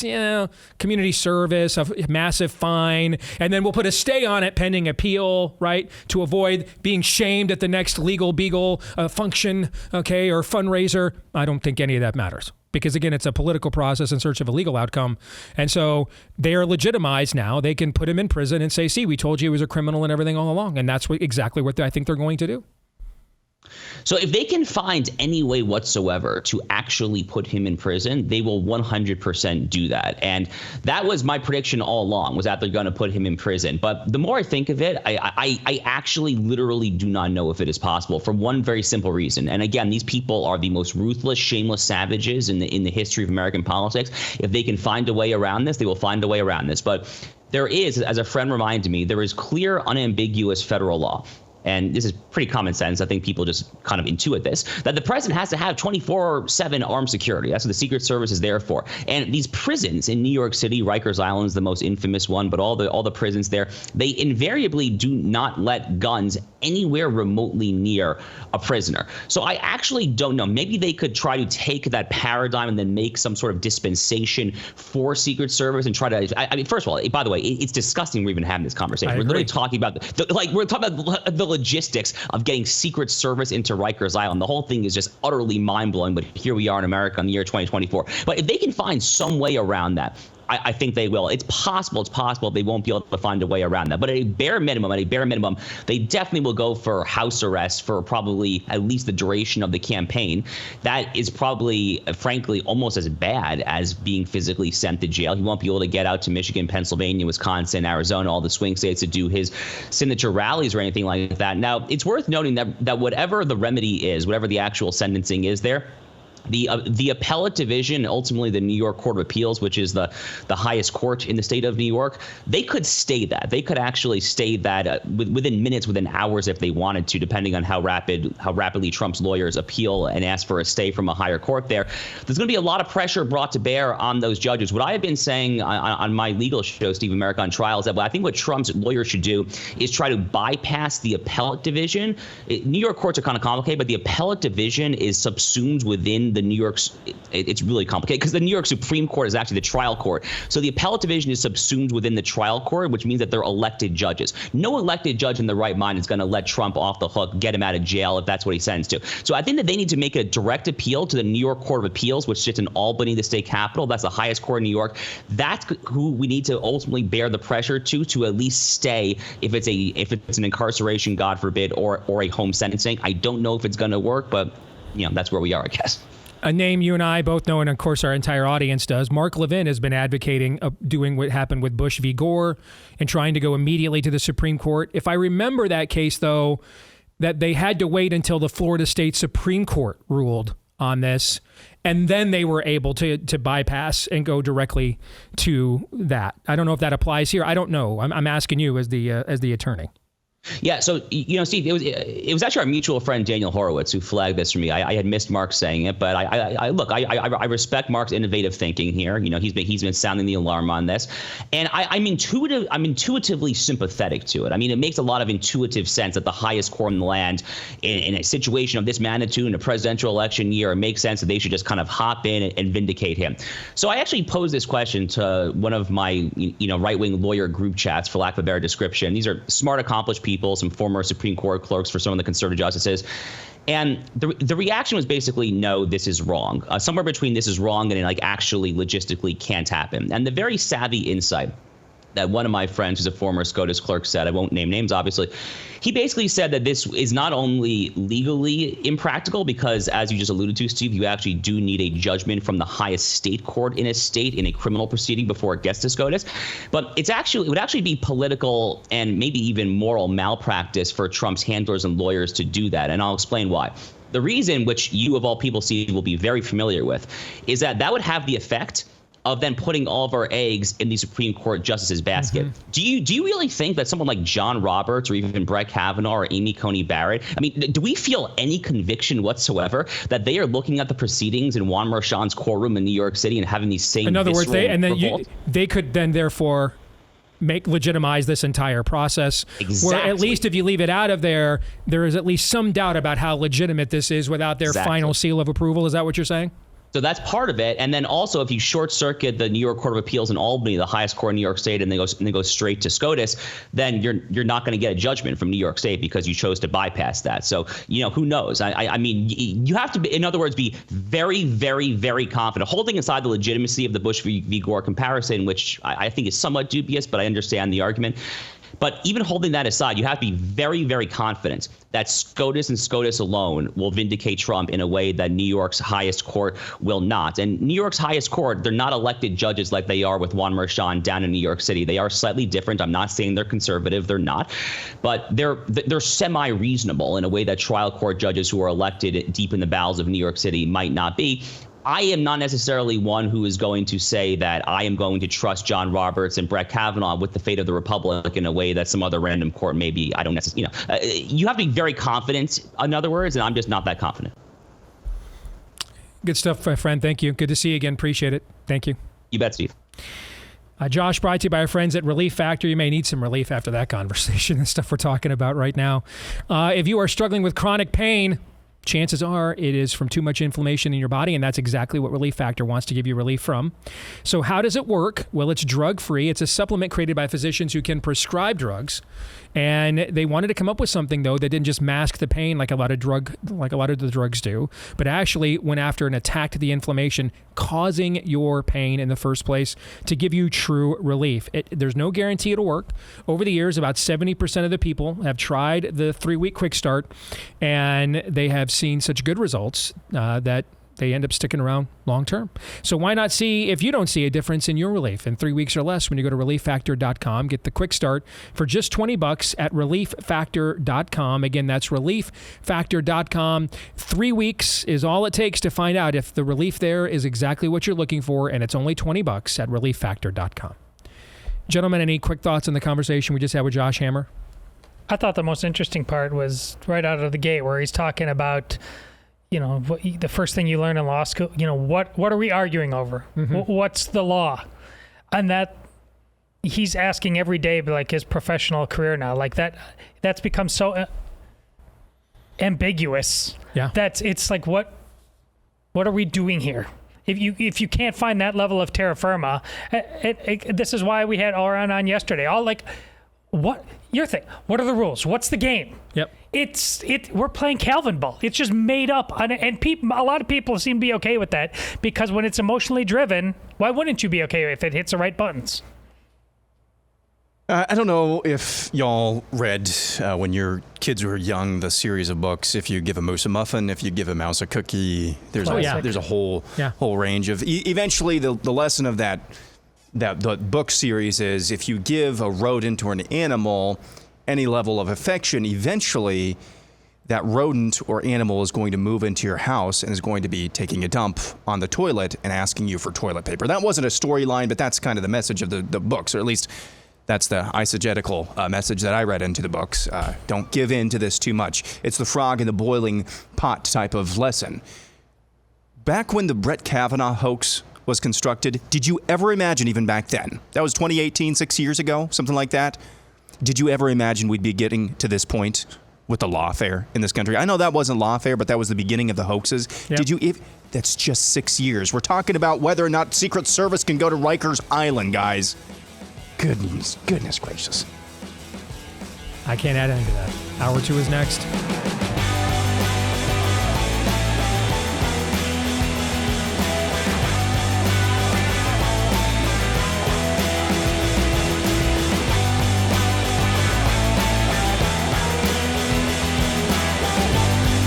community service, a massive fine, and then we'll put a stay on it pending appeal, right, to avoid being shamed at the next legal beagle function, okay, or fundraiser. I don't think any of that matters because, again, it's a political process in search of a legal outcome. And so they are legitimized now. They can put him in prison and say, see, we told you he was a criminal and everything all along. And that's exactly what I think they're going to do. So if they can find any way whatsoever to actually put him in prison, they will 100% do that. And that was my prediction all along, was that they're going to put him in prison. But the more I think of it, I actually literally do not know if it is possible for one very simple reason. And again, these people are the most ruthless, shameless savages in the history of American politics. If they can find a way around this, they will find a way around this. But there is, as a friend reminded me, there is clear, unambiguous federal law. and this is pretty common sense, I think people just kind of intuit this, that the president has to have 24/7 armed security. That's what the Secret Service is there for. And these prisons in New York City, Rikers Island is the most infamous one, but all the prisons there, they invariably do not let guns anywhere remotely near a prisoner. So I actually don't know. Maybe they could try to take that paradigm and then make some sort of dispensation for Secret Service and try to. I mean, first of all, by the way, it's disgusting we're even having this conversation. We're literally talking about we're talking about the logistics of getting Secret Service into Rikers Island. The whole thing is just utterly mind blowing. But here we are in America in the year 2024. But if they can find some way around that, I think they will. It's possible they won't be able to find a way around that. But at a bare minimum, they definitely will go for house arrest for probably at least the duration of the campaign. That is probably, frankly, almost as bad as being physically sent to jail. He won't be able to get out to Michigan, Pennsylvania, Wisconsin, Arizona, all the swing states to do his signature rallies or anything like that. Now, it's worth noting that whatever the remedy is, whatever the actual sentencing is there, the appellate division, ultimately the New York Court of Appeals, which is the highest court in the state of New York, they could stay that. They could actually stay that within minutes, within hours if they wanted to, depending on how rapidly Trump's lawyers appeal and ask for a stay from a higher court there. There's going to be a lot of pressure brought to bear on those judges. What I have been saying on my legal show, Steve America on Trial, is that I think what Trump's lawyers should do is try to bypass the appellate division. New York courts are kind of complicated, but the appellate division is subsumed within the New York's, it's really complicated because the New York Supreme Court is actually the trial court. So the appellate division is subsumed within the trial court, which means that they're elected judges. No elected judge in the right mind is going to let Trump off the hook, get him out of jail if that's what he sends to. So I think that they need to make a direct appeal to the New York Court of Appeals, which sits in Albany, the state capital. That's the highest court in New York. That's who we need to ultimately bear the pressure to at least stay if it's an incarceration, God forbid, or a home sentencing. I don't know if it's going to work, but that's where we are, I guess. A name you and I both know, and of course our entire audience does. Mark Levin has been advocating doing what happened with Bush v. Gore and trying to go immediately to the Supreme Court. If I remember that case, though, that they had to wait until the Florida State Supreme Court ruled on this, and then they were able to bypass and go directly to that. I don't know if that applies here. I don't know. I'm asking you as the attorney. Yeah, so Steve, it was actually our mutual friend Daniel Horowitz who flagged this for me. I had missed Mark saying it, but I respect Mark's innovative thinking here. He's been sounding the alarm on this, and I'm intuitively sympathetic to it. I mean, it makes a lot of intuitive sense that the highest court in the land, in a situation of this magnitude in a presidential election year, it makes sense that they should just kind of hop in and vindicate him. So I actually posed this question to one of my right-wing lawyer group chats, for lack of a better description. These are smart, accomplished people, some former Supreme Court clerks for some of the conservative justices. And the reaction was basically, no, this is wrong. Somewhere between this is wrong and actually logistically can't happen. And the very savvy insight that one of my friends who's a former SCOTUS clerk said, I won't name names, obviously, he basically said that this is not only legally impractical because, as you just alluded to, Steve, you actually do need a judgment from the highest state court in a state in a criminal proceeding before it gets to SCOTUS, but it would actually be political and maybe even moral malpractice for Trump's handlers and lawyers to do that, and I'll explain why. The reason, which you of all people, Steve, will be very familiar with, is that would have the effect of then putting all of our eggs in the Supreme Court justices' basket. Mm-hmm. Do you really think that someone like John Roberts or even Brett Kavanaugh or Amy Coney Barrett, I mean, do we feel any conviction whatsoever that they are looking at the proceedings in Juan Merchan's courtroom in New York City and having these same In other words, they could then therefore legitimize this entire process. Exactly. Where at least if you leave it out of there is at least some doubt about how legitimate this is without their final seal of approval. Is that what you're saying? So that's part of it. And then also, if you short circuit the New York Court of Appeals in Albany, the highest court in New York State, and they go straight to SCOTUS, then you're not going to get a judgment from New York State because you chose to bypass that. So, who knows? I mean, you have to, in other words, be very, very, very confident. Holding aside the legitimacy of the Bush v. Gore comparison, which I think is somewhat dubious, but I understand the argument. But even holding that aside, you have to be very, very confident that SCOTUS and SCOTUS alone will vindicate Trump in a way that New York's highest court will not. And New York's highest court, they're not elected judges like they are with Juan Merchan down in New York City. They are slightly different. I'm not saying they're conservative. They're not. But they're semi-reasonable in a way that trial court judges who are elected deep in the bowels of New York City might not be. I am not necessarily one who is going to say that I am going to trust John Roberts and Brett Kavanaugh with the fate of the Republic in a way that some other random court maybe I don't necessarily, you have to be very confident, in other words, and I'm just not that confident. Good stuff, my friend. Thank you. Good to see you again. Appreciate it. Thank you. You bet, Steve. Josh, brought to you by our friends at Relief Factor. You may need some relief after that conversation, the stuff we're talking about right now. If you are struggling with chronic pain, chances are it is from too much inflammation in your body, and that's exactly what Relief Factor wants to give you relief from. So how does it work? Well, it's drug-free. It's a supplement created by physicians who can prescribe drugs, and they wanted to come up with something, though, that didn't just mask the pain like a lot of the drugs do, but actually went after and attacked the inflammation causing your pain in the first place to give you true relief. There's no guarantee it'll work. Over the years, about 70% of the people have tried the 3-week quick start, and they have seen such good results that they end up sticking around long term. So why not see if you don't see a difference in your relief in 3 weeks or less when you go to relieffactor.com. Get the quick start for just $20 at relieffactor.com. Again, that's relieffactor.com. 3 weeks is all it takes to find out if the relief there is exactly what you're looking for, and it's only $20 at relieffactor.com. Gentlemen, any quick thoughts on the conversation we just had with Josh Hammer? I thought the most interesting part was right out of the gate where he's talking about, the first thing you learn in law school, what are we arguing over? Mm-hmm. What's the law? And that he's asking every day, like his professional career now, like that's become so ambiguous. Yeah. It's like, what are we doing here? If you can't find that level of terra firma, this is why we had Oran on yesterday. What your thing? What are the rules? What's the game? Yep. We're playing Calvin ball. It's just made up, and a lot of people seem to be okay with that because when it's emotionally driven, why wouldn't you be okay if it hits the right buttons? I don't know if y'all read when your kids were young the series of books. If you give a moose a muffin, if you give a mouse a cookie, there's a whole range of. Eventually, the lesson of that the book series is if you give a rodent or an animal any level of affection, eventually that rodent or animal is going to move into your house and is going to be taking a dump on the toilet and asking you for toilet paper. That wasn't a storyline, but that's kind of the message of the books, or at least that's the eisegetical message that I read into the books. Don't give in to this too much. It's the frog in the boiling pot type of lesson. Back when the Brett Kavanaugh hoax was constructed, did you ever imagine, even back then, that was 2018, 6 years ago, something like that, did you ever imagine we'd be getting to this point with the lawfare in this country? I know that wasn't lawfare, but that was the beginning of the hoaxes. Yep. That's just 6 years. We're talking about whether or not Secret Service can go to Rikers Island, guys. Goodness gracious. I can't add anything to that. Hour 2 is next.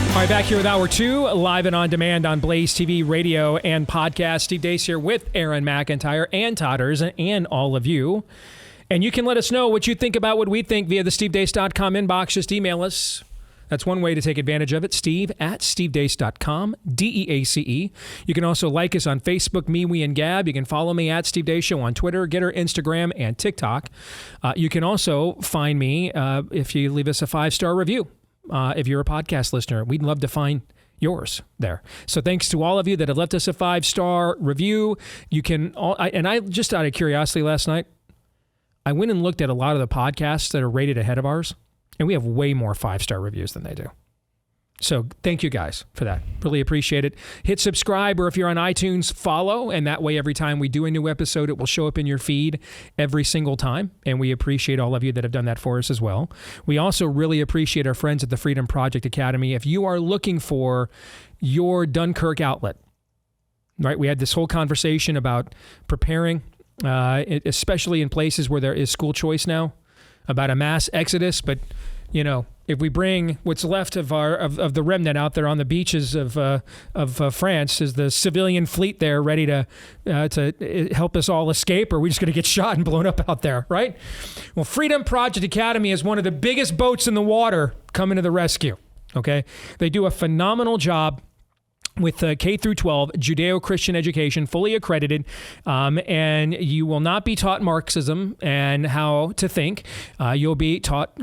All right, back here with Hour 2, live and on demand on BlazeTV radio and podcast. Steve Deace here with Aaron McIntyre and Todders and all of you. And you can let us know what you think about what we think via the stevedeace.com inbox. Just email us. That's one way to take advantage of it. Steve@stevedeace.com, DEACE. You can also like us on Facebook, Me, We, and Gab. You can follow me at Steve Deace Show on Twitter, Getter, Instagram, and TikTok. You can also find me if you leave us a 5-star review. If you're a podcast listener, we'd love to find yours there. So thanks to all of you that have left us a 5-star review. You can, I just out of curiosity last night, I went and looked at a lot of the podcasts that are rated ahead of ours, and we have way more 5-star reviews than they do. So thank you guys for that. Really appreciate it. Hit subscribe, or if you're on iTunes, follow, and that way every time we do a new episode, it will show up in your feed every single time, and we appreciate all of you that have done that for us as well. We also really appreciate our friends at the Freedom Project Academy. If you are looking for your Dunkirk outlet, right? We had this whole conversation about preparing, especially in places where there is school choice now, about a mass exodus, but if we bring what's left of the remnant out there on the beaches of France, is the civilian fleet there ready to help us all escape, or are we just going to get shot and blown up out there, right? Well, Freedom Project Academy is one of the biggest boats in the water coming to the rescue, okay? They do a phenomenal job with K through 12 Judeo-Christian education, fully accredited, and you will not be taught Marxism and how to think. You'll be taught,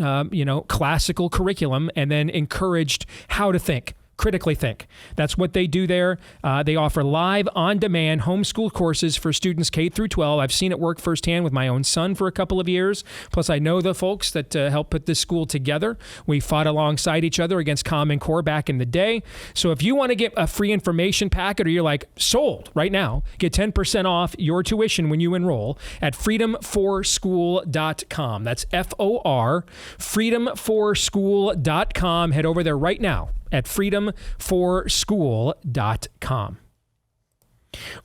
classical curriculum and then encouraged how to think. Critically think. That's what they do there. They offer live, on-demand homeschool courses for students K through 12. I've seen it work firsthand with my own son for a couple of years. Plus, I know the folks that helped put this school together. We fought alongside each other against Common Core back in the day. So if you want to get a free information packet, or you're like, sold right now, get 10% off your tuition when you enroll at freedomforschool.com. That's FOR, freedomforschool.com. Head over there right now at freedomforschool.com.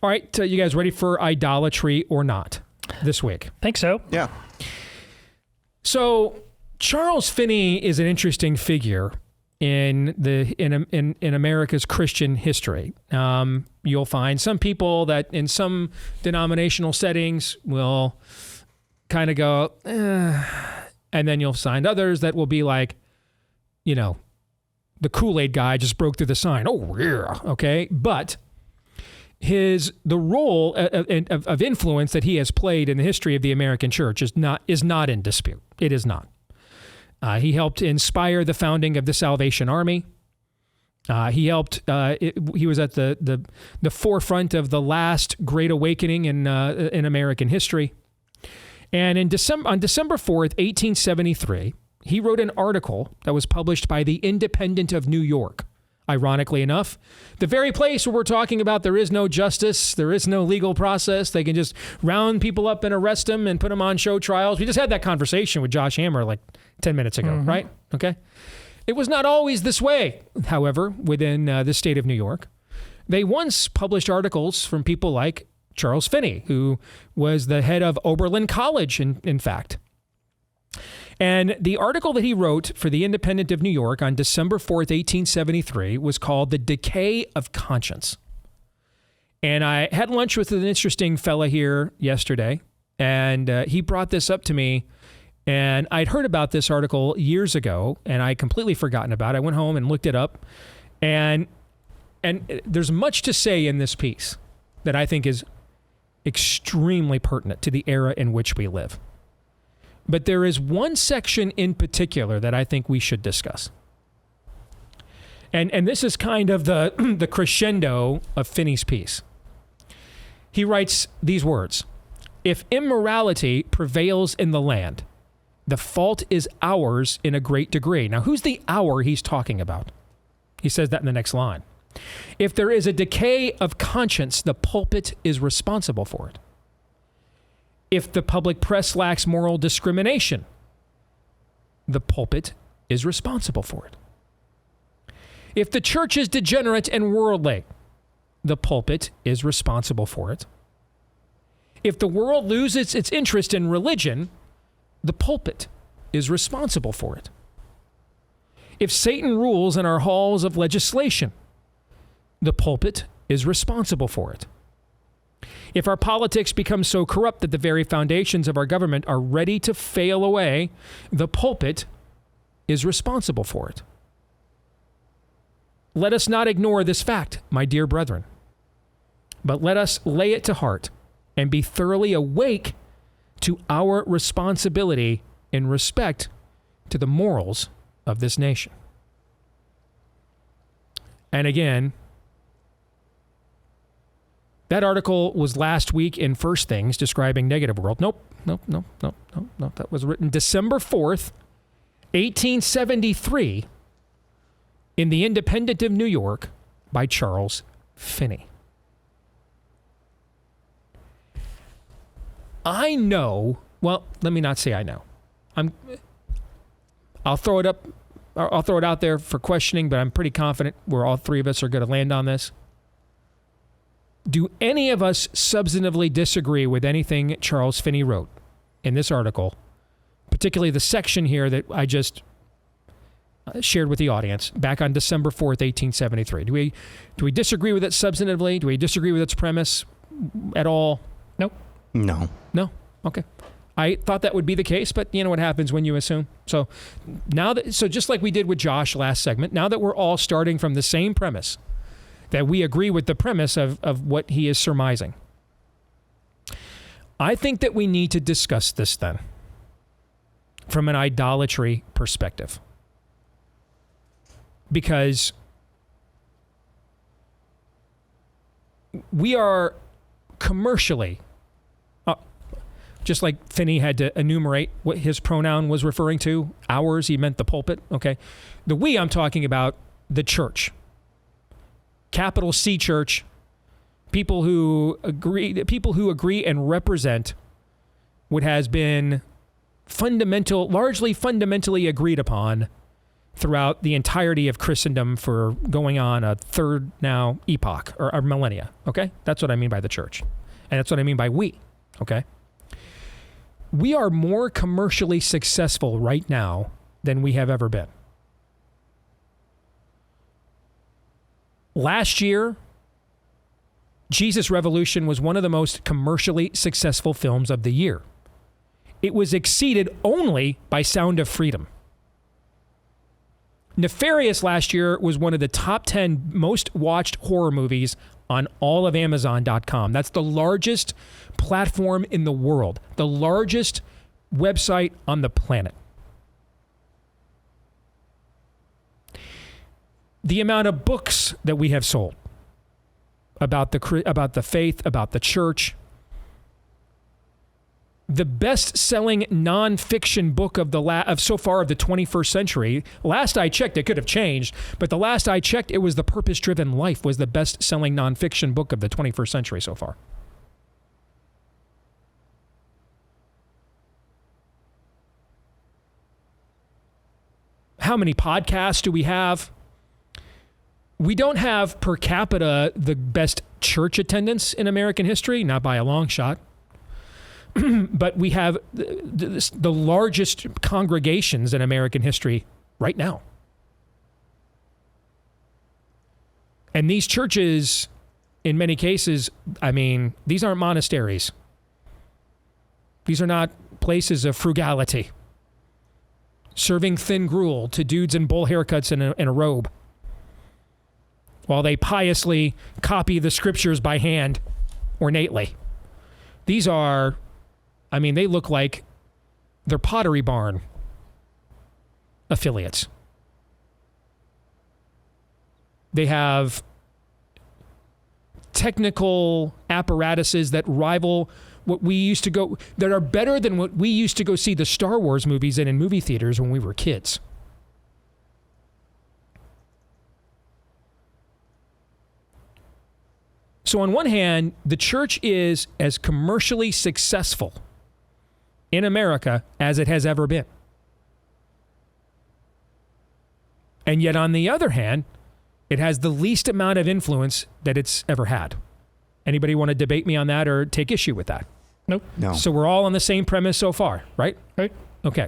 All right, you guys ready for idolatry or not this week? Think so. Yeah. So Charles Finney is an interesting figure in America's Christian history. You'll find some people that in some denominational settings will kind of go, and then you'll find others that will be like, the Kool-Aid guy just broke through the sign. Oh, yeah. Okay. But the role of influence that he has played in the history of the American church is not in dispute. It is not. He helped inspire the founding of the Salvation Army. He helped. He was at the forefront of the last Great Awakening in American history. And on December 4th, 1873, he wrote an article that was published by the Independent of New York. Ironically enough, the very place where we're talking about there is no justice, there is no legal process. They can just round people up and arrest them and put them on show trials. We just had that conversation with Josh Hammer like 10 minutes ago, right? Okay. It was not always this way, however, within the state of New York. They once published articles from people like Charles Finney, who was the head of Oberlin College, in fact. And the article that he wrote for the Independent of New York on December 4th, 1873 was called The Decay of Conscience. And I had lunch with an interesting fella here yesterday, and he brought this up to me. And I'd heard about this article years ago, and I'd completely forgotten about it. I went home and looked it up. And there's much to say in this piece that I think is extremely pertinent to the era in which we live. But there is one section in particular that I think we should discuss. And this is kind of the crescendo of Finney's piece. He writes these words: "If immorality prevails in the land, the fault is ours in a great degree." Now, who's the our he's talking about? He says that in the next line. "If there is a decay of conscience, the pulpit is responsible for it. If the public press lacks moral discrimination, the pulpit is responsible for it. If the church is degenerate and worldly, the pulpit is responsible for it. If the world loses its interest in religion, the pulpit is responsible for it. If Satan rules in our halls of legislation, the pulpit is responsible for it. If our politics become so corrupt that the very foundations of our government are ready to fail away, the pulpit is responsible for it. Let us not ignore this fact, my dear brethren, but let us lay it to heart and be thoroughly awake to our responsibility in respect to the morals of this nation." And again, that article was last week in First Things describing Negative World. Nope. That was written December 4th, 1873 in the Independent of New York by Charles Finney. I know, well, let me not say I know. I'll throw it out there for questioning, but I'm pretty confident all three of us are going to land on this. Do any of us substantively disagree with anything Charles Finney wrote in this article, particularly the section here that I just shared with the audience back on December 4th, 1873? Do we disagree with it substantively? Do we disagree with its premise at all? Nope. No. Okay. I thought that would be the case, but you know what happens when you assume. So just like we did with Josh last segment, now that we're all starting from the same premise, that we agree with the premise of what he is surmising. I think that we need to discuss this then from an idolatry perspective. Because we are commercially, just like Finney had to enumerate what his pronoun was referring to, ours, he meant the pulpit, okay? The we I'm talking about, the church. Capital C church, people who agree and represent what has been largely fundamentally agreed upon throughout the entirety of Christendom for going on a third now epoch or millennia, okay? That's what I mean by the church. And that's what I mean by we, okay? We are more commercially successful right now than we have ever been. Last year, Jesus Revolution was one of the most commercially successful films of the year. It was exceeded only by Sound of Freedom. Nefarious last year was one of the top 10 most watched horror movies on all of Amazon.com. That's the largest platform in the world, the largest website on the planet. The amount of books that we have sold about the faith, about the church. The best-selling nonfiction book of so far of the 21st century. Last I checked, it could have changed, but the last I checked, it was The Purpose-Driven Life was the best-selling nonfiction book of the 21st century so far. How many podcasts do we have? We don't have per capita the best church attendance in American history, not by a long shot. But we have the largest congregations in American history right now. And these churches, in many cases, I mean, these aren't monasteries. These are not places of frugality, serving thin gruel to dudes in bowl haircuts and a robe, while they piously copy the scriptures by hand ornately. These are, I mean, they look like they're Pottery Barn affiliates. They have technical apparatuses that rival what we used to go, that are better than what we used to go see the Star Wars movies in movie theaters when we were kids. So on one hand, the church is as commercially successful in America as it has ever been. And yet on the other hand, it has the least amount of influence that it's ever had. Anybody want to debate me on that or take issue with that? Nope. No. So we're all on the same premise so far, right? Right. Okay.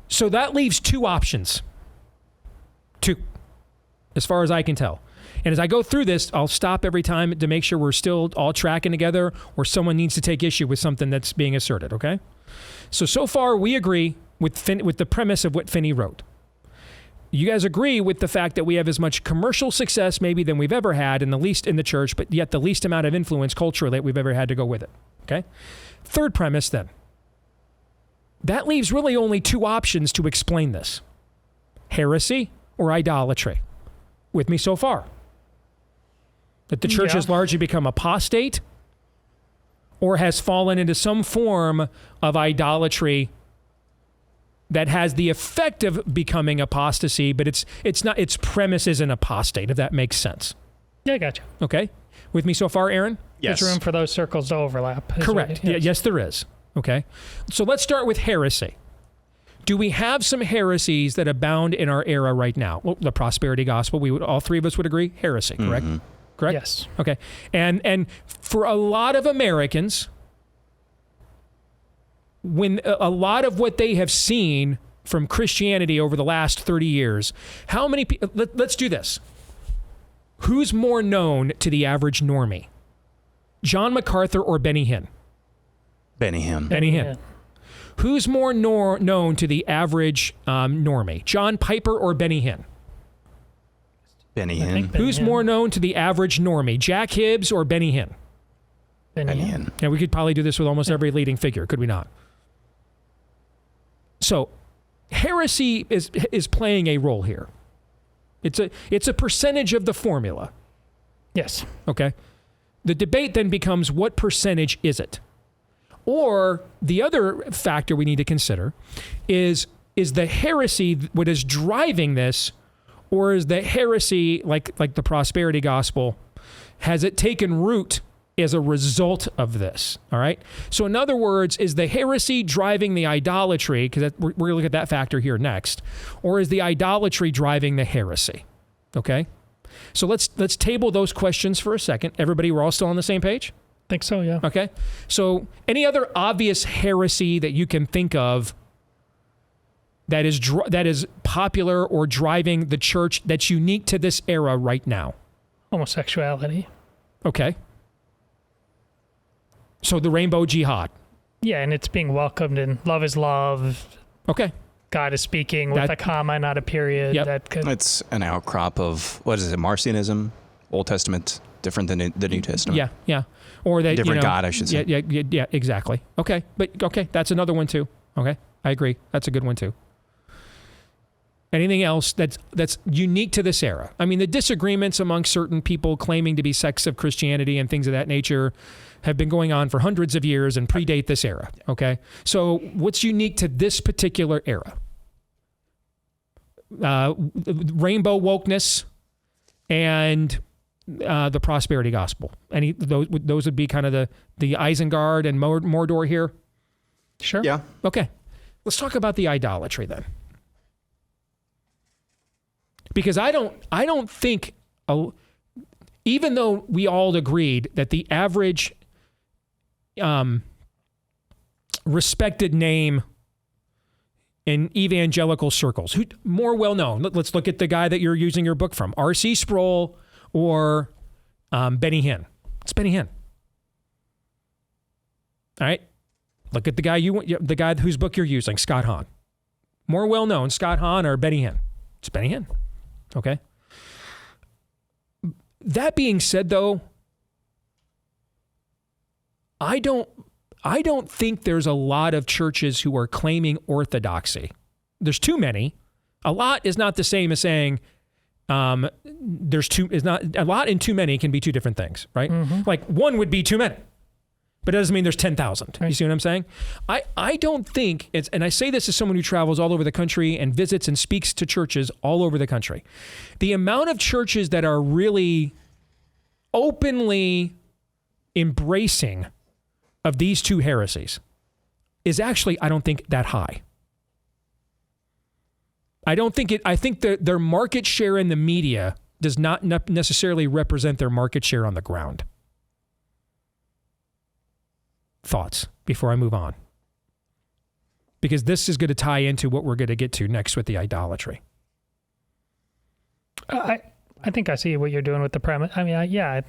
So that leaves two options. Two, as far as I can tell. And as I go through this, I'll stop every time to make sure we're still all tracking together or someone needs to take issue with something that's being asserted, okay? So far we agree with the premise of what Finney wrote. You guys agree with the fact that we have as much commercial success maybe than we've ever had, and the least in the church, but yet the least amount of influence culturally that we've ever had to go with it, okay? Third premise then. That leaves really only two options to explain this. Heresy or idolatry. With me so far? That the church has largely become apostate or has fallen into some form of idolatry that has the effect of becoming apostasy, but it's not, its premise isn't apostate, if that makes sense. Yeah, I gotcha. Okay. With me so far, Aaron? Yes. There's room for those circles to overlap. Correct. Yes, there is. Okay. So let's start with heresy. Do we have some heresies that abound in our era right now? Well, the prosperity gospel, all three of us would agree, heresy, correct? Mm-hmm. Correct? Yes. Okay. And for a lot of Americans, when a lot of what they have seen from Christianity over the last 30 years, how many people, let's do this. Who's more known to the average normie? John MacArthur or Benny Hinn? Benny Hinn. Benny Hinn. Who's more known to the average normie? John Piper or Benny Hinn? Benny Hinn. Who's more known to the average normie, Jack Hibbs or Benny Hinn? Benny Hinn. Yeah, we could probably do this with almost every leading figure, could we not? So, heresy is playing a role here. It's a percentage of the formula. Yes. Okay. The debate then becomes, what percentage is it? Or the other factor we need to consider is the heresy what is driving this, or is the heresy like the prosperity gospel, has it taken root as a result of this? All right. So in other words, is the heresy driving the idolatry? Because we're going to look at that factor here next. Or is the idolatry driving the heresy? Okay. So let's table those questions for a second. Everybody, we're all still on the same page? Think so, yeah. Okay. So any other obvious heresy that you can think of that is popular or driving the church that's unique to this era right now? Homosexuality. Okay. So the rainbow jihad. Yeah, and it's being welcomed in love is love. Okay. God is speaking with a comma, not a period. Yep. It's an outcrop of, what is it, Marcionism? Old Testament, different than the New Testament. Yeah. Or that, different God, I should say. Yeah, exactly. Okay. But, okay, that's another one too. Okay. I agree. That's a good one too. Anything else that's unique to this era? I mean, the disagreements among certain people claiming to be sects of Christianity and things of that nature have been going on for hundreds of years and predate this era, okay? So what's unique to this particular era? Rainbow wokeness and the prosperity gospel. Those would be kind of the Isengard and Mordor here? Sure. Yeah. Okay. Let's talk about the idolatry then. Because I don't think, even though we all agreed that the average respected name in evangelical circles, who more well known, let's look at the guy that you're using your book from, R.C. Sproul or Benny Hinn. It's Benny Hinn. All right, look at the guy whose book you're using, Scott Hahn. More well known, Scott Hahn or Benny Hinn. It's Benny Hinn. Okay. That being said, though, I don't think there's a lot of churches who are claiming orthodoxy. There's too many. A lot is not the same as saying a lot and too many can be two different things, right? Mm-hmm. Like one would be too many, but it doesn't mean there's 10,000. Right. You see what I'm saying? I don't think it's, and I say this as someone who travels all over the country and visits and speaks to churches all over the country. The amount of churches that are really openly embracing of these two heresies is actually, I don't think, that high. I think that their market share in the media does not necessarily represent their market share on the ground. Thoughts before I move on? Because this is going to tie into what we're going to get to next with the idolatry. I think I see what you're doing with the premise. I mean,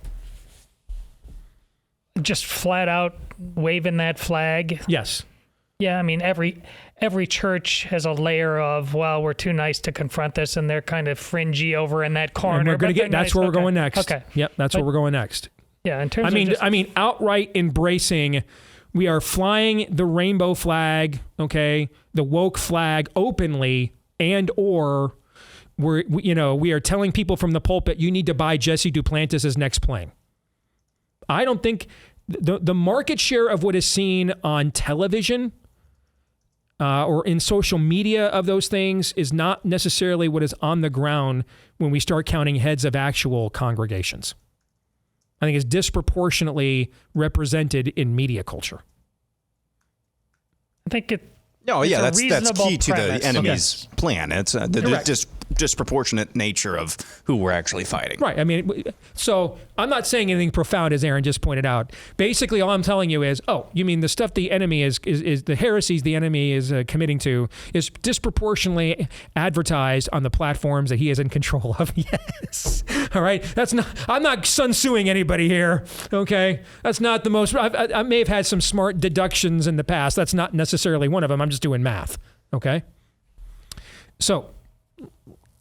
just flat out waving that flag. Yes. Yeah, I mean, every church has a layer of, well, we're too nice to confront this, and they're kind of fringy over in that corner. And we're going to get. That's where we're going next. Okay. Yep, that's where we're going next. Yeah, in terms I mean, outright embracing. We are flying the rainbow flag, okay, the woke flag openly, or we are telling people from the pulpit, you need to buy Jesse Duplantis' next plane. I don't think the market share of what is seen on television or in social media of those things is not necessarily what is on the ground when we start counting heads of actual congregations. I think it's disproportionately represented in media culture. I think it. Oh, yeah, that's key to premise. the enemy's plan. It's the disproportionate nature of who we're actually fighting. Right. I mean, so I'm not saying anything profound, as Aaron just pointed out. Basically, all I'm telling you is, you mean the stuff the enemy is the heresies the enemy is committing to is disproportionately advertised on the platforms that he is in control of. Yes. All right. I'm not Sun Tzuing anybody here. Okay. That's not the most. I may have had some smart deductions in the past. That's not necessarily one of them. I'm just doing math. Okay. So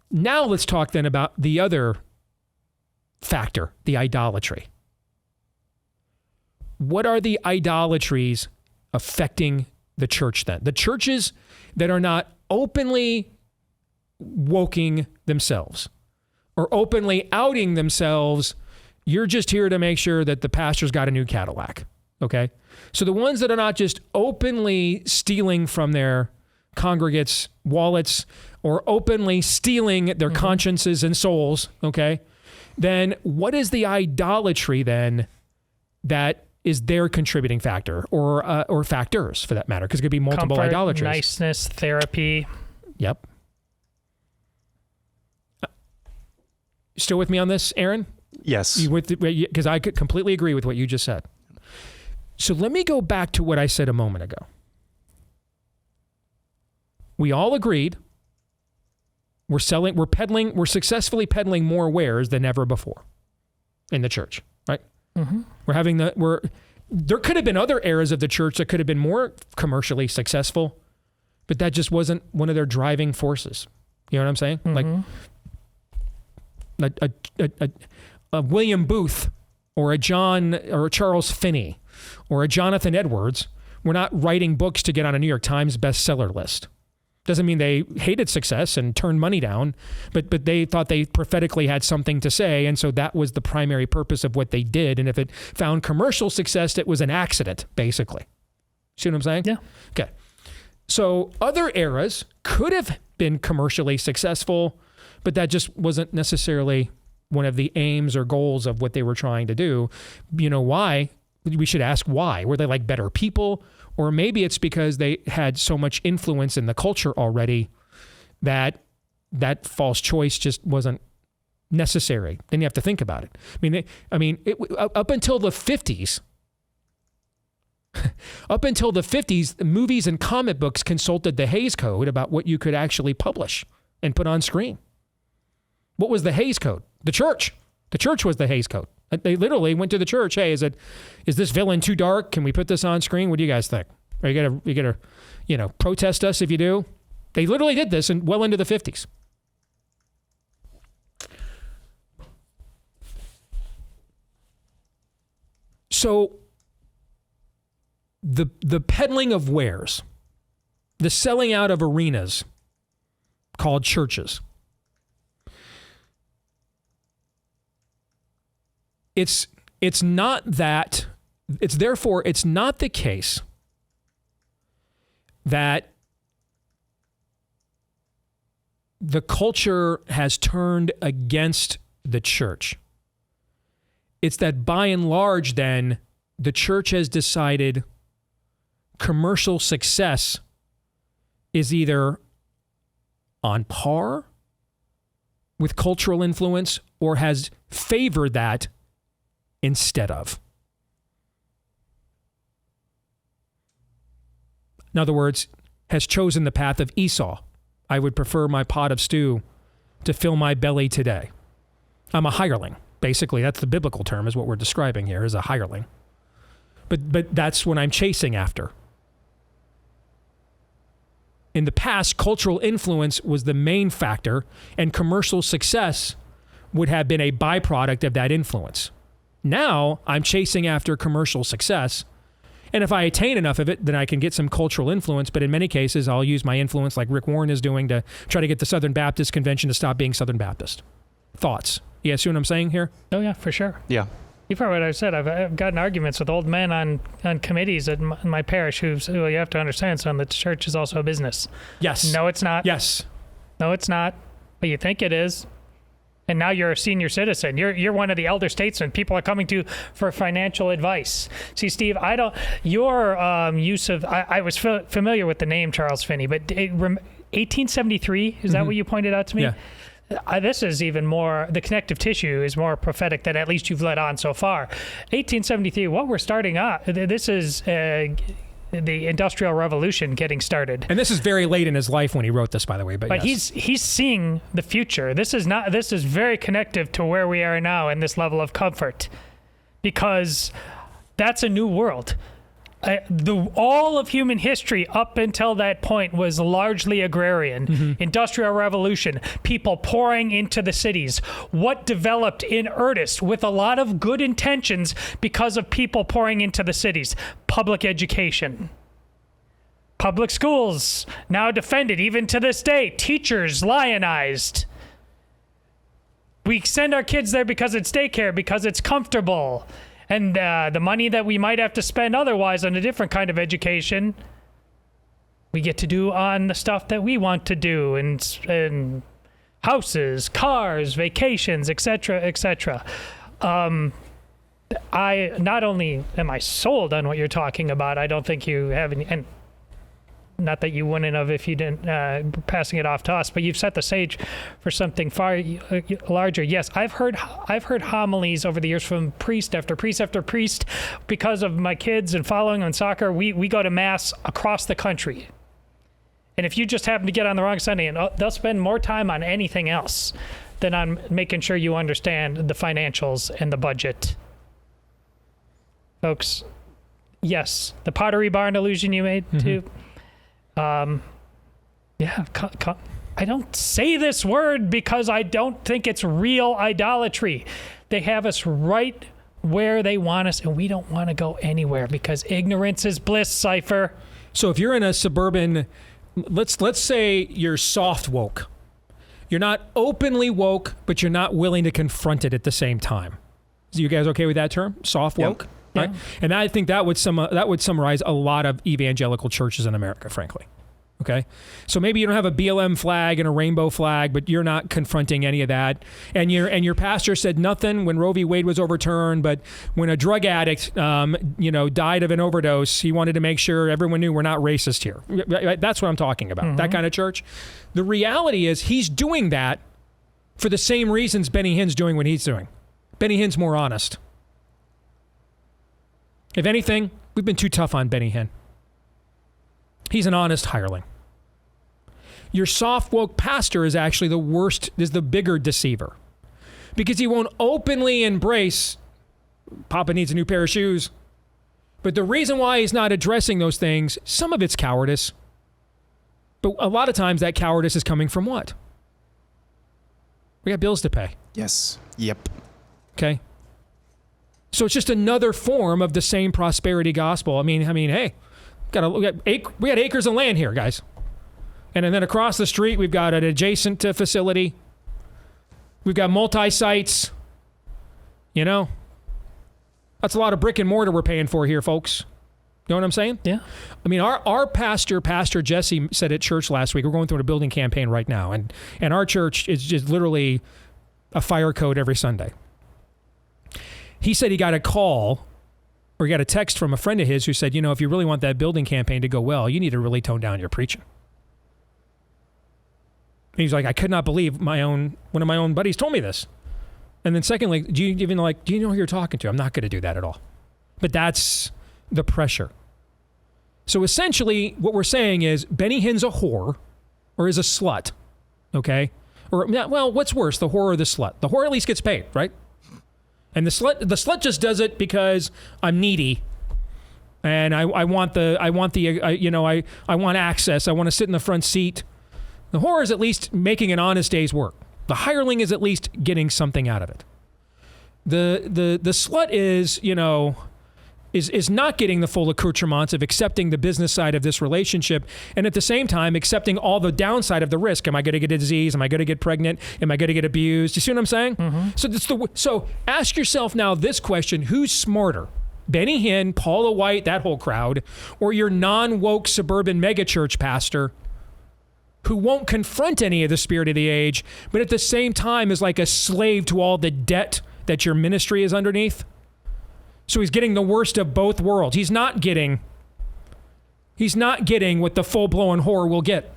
now let's talk then about the other factor, the idolatry. What are the idolatries affecting the church then? The churches that are not openly woking themselves or openly outing themselves, you're just here to make sure that the pastor's got a new Cadillac, okay? So the ones that are not just openly stealing from their congregates' wallets or openly stealing their consciences and souls, okay? Then what is the idolatry then that is their contributing factor or factors for that matter? Because it could be multiple Comfort, idolatries. niceness, therapy. Yep. Still with me on this, Aaron? Yes. Because I could completely agree with what you just said. So let me go back to what I said a moment ago. We all agreed we're successfully peddling more wares than ever before in the church, right? Mm-hmm. There could have been other eras of the church that could have been more commercially successful, but that just wasn't one of their driving forces. You know what I'm saying? Mm-hmm. Like a William Booth or a Charles Finney or a Jonathan Edwards were not writing books to get on a New York Times bestseller list. Doesn't mean they hated success and turned money down, but they thought they prophetically had something to say, and so that was the primary purpose of what they did. And if it found commercial success, it was an accident, basically. See what I'm saying? Yeah. Okay. So other eras could have been commercially successful, but that just wasn't necessarily one of the aims or goals of what they were trying to do. You know why? We should ask why. Were they like better people? Or maybe it's because they had so much influence in the culture already that false choice just wasn't necessary. Then you have to think about it. Up until the 50s, the movies and comic books consulted the Hays Code about what you could actually publish and put on screen. What was the Hays Code? The church. The church was the Hays Code. They literally went to the church. Hey, is this villain too dark? Can we put this on screen? What do you guys think? Are you gonna protest us if you do? They literally did this well into the 50s. So the peddling of wares, the selling out of arenas called churches, it's not the case that the culture has turned against the church. It's that by and large, then, the church has decided commercial success is either on par with cultural influence or has favored that instead of. In other words, has chosen the path of Esau. I would prefer my pot of stew to fill my belly today. I'm a hireling. Basically, that's the biblical term, is what we're describing here, is a hireling. But that's what I'm chasing after. In the past, cultural influence was the main factor, and commercial success would have been a byproduct of that influence. Now, I'm chasing after commercial success, and if I attain enough of it, then I can get some cultural influence, but in many cases, I'll use my influence like Rick Warren is doing to try to get the Southern Baptist Convention to stop being Southern Baptist. Thoughts? You guys see what I'm saying here? Oh, yeah, for sure. Yeah. You've heard what I've said. I've gotten arguments with old men on committees in my parish who say, well, you have to understand, son, that the church is also a business. Yes. No, it's not. Yes. No, it's not. But you think it is. And now you're a senior citizen. You're one of the elder statesmen. People are coming to for financial advice. See, Steve, your use of, I was familiar with the name Charles Finney, but 1873, is that what you pointed out to me? Yeah. This is even more, the connective tissue is more prophetic than at least you've let on so far. 1873, what we're starting out, this is the Industrial Revolution getting started. And this is very late in his life when he wrote this, by the way. But yes. he's seeing the future. This is very connective to where we are now in this level of comfort, because that's a new world. all of human history up until that point was largely agrarian. Industrial revolution, people pouring into the cities. What developed in earnest with a lot of good intentions because of people pouring into the cities? Public education. Public schools, now defended even to this day. Teachers lionized. We send our kids there because it's daycare, because it's comfortable. And the money that we might have to spend otherwise on a different kind of education, we get to do on the stuff that we want to do, and houses, cars, vacations, etc., etc. I not only am I sold on what you're talking about, I don't think you have any, and not that you wouldn't have if you didn't, passing it off to us, but you've set the stage for something far larger. Yes, I've heard homilies over the years from priest after priest after priest. Because of my kids and following on soccer, we go to mass across the country. And if you just happen to get on the wrong Sunday, and they'll spend more time on anything else than on making sure you understand the financials and the budget. Folks, yes, the Pottery Barn illusion you made too. I don't say this word because I don't think it's real idolatry. They have us right where they want us, and we don't want to go anywhere because ignorance is bliss, Cypher. So if you're in a suburban, let's say you're soft woke. You're not openly woke, but you're not willing to confront it at the same time. Is you guys okay with that term? Soft woke? Yep. Right? Yeah. And I think that would summarize a lot of evangelical churches in America, frankly. Okay? So maybe you don't have a BLM flag and a rainbow flag, but you're not confronting any of that. And your pastor said nothing when Roe v. Wade was overturned, but when a drug addict died of an overdose, he wanted to make sure everyone knew we're not racist here. That's what I'm talking about. That kind of church. The reality is he's doing that for the same reasons Benny Hinn's doing what he's doing. Benny Hinn's more honest. If anything, we've been too tough on Benny Hinn. He's an honest hireling. Your soft woke pastor is actually the worst, is the bigger deceiver. Because he won't openly embrace Papa needs a new pair of shoes. But the reason why he's not addressing those things, some of it's cowardice. But a lot of times that cowardice is coming from what? We got bills to pay. Yes. Yep. Okay. So it's just another form of the same prosperity gospel. I mean, hey, we got acres of land here, guys. And then across the street, we've got an adjacent facility. We've got multi-sites. That's a lot of brick and mortar we're paying for here, folks. You know what I'm saying? Yeah. I mean, our Pastor Jesse, said at church last week, we're going through a building campaign right now, and our church is just literally a fire code every Sunday. He said he got a call or he got a text from a friend of his who said, if you really want that building campaign to go well, you need to really tone down your preaching. And he's like, I could not believe one of my own buddies told me this. And then secondly, do you know who you're talking to? I'm not going to do that at all. But that's the pressure. So essentially what we're saying is Benny Hinn's a whore or is a slut. Okay? Or, well, what's worse, the whore or the slut? The whore at least gets paid, right? And the slut just does it because I'm needy, and I want access. I want to sit in the front seat. The whore is at least making an honest day's work. The hireling is at least getting something out of it. The slut is not getting the full accoutrements of accepting the business side of this relationship, and at the same time accepting all the downside of the risk. Am I going to get a disease? Am I going to get pregnant? Am I going to get abused? You see what I'm saying? Mm-hmm. So ask yourself now this question: who's smarter, Benny Hinn, Paula White, that whole crowd, or your non-woke suburban megachurch pastor who won't confront any of the spirit of the age, but at the same time is like a slave to all the debt that your ministry is underneath? So he's getting the worst of both worlds. He's not getting what the full-blown whore will get.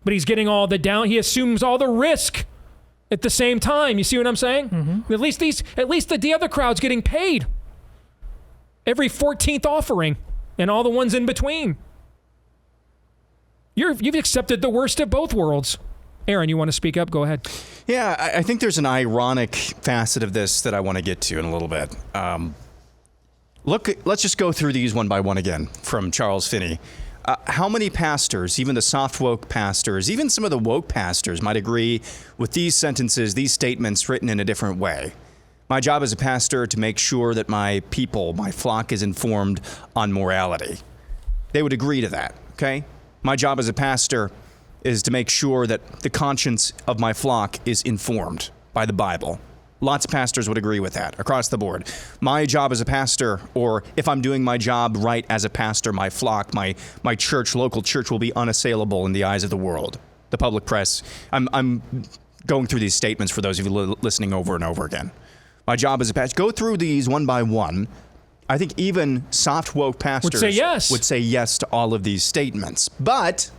But he's getting all the down. He assumes all the risk at the same time. You see what I'm saying? Mm-hmm. At least the other crowd's getting paid every 14th offering and all the ones in between. You've accepted the worst of both worlds. Aaron, you want to speak up? Go ahead. Yeah, I think there's an ironic facet of this that I want to get to in a little bit. let's just go through these one by one again from Charles Finney. How many pastors, even the soft woke pastors, even some of the woke pastors might agree with these sentences, these statements written in a different way? My job as a pastor to make sure that my people, my flock is informed on morality. They would agree to that, okay? My job as a pastor is to make sure that the conscience of my flock is informed by the Bible. Lots of pastors would agree with that across the board. My job as a pastor, or if I'm doing my job right as a pastor, my flock, my church, local church will be unassailable in the eyes of the world, the public press. I'm going through these statements for those of you listening over and over again. My job as a pastor, go through these one by one. I think even soft woke pastors would say yes to all of these statements. But,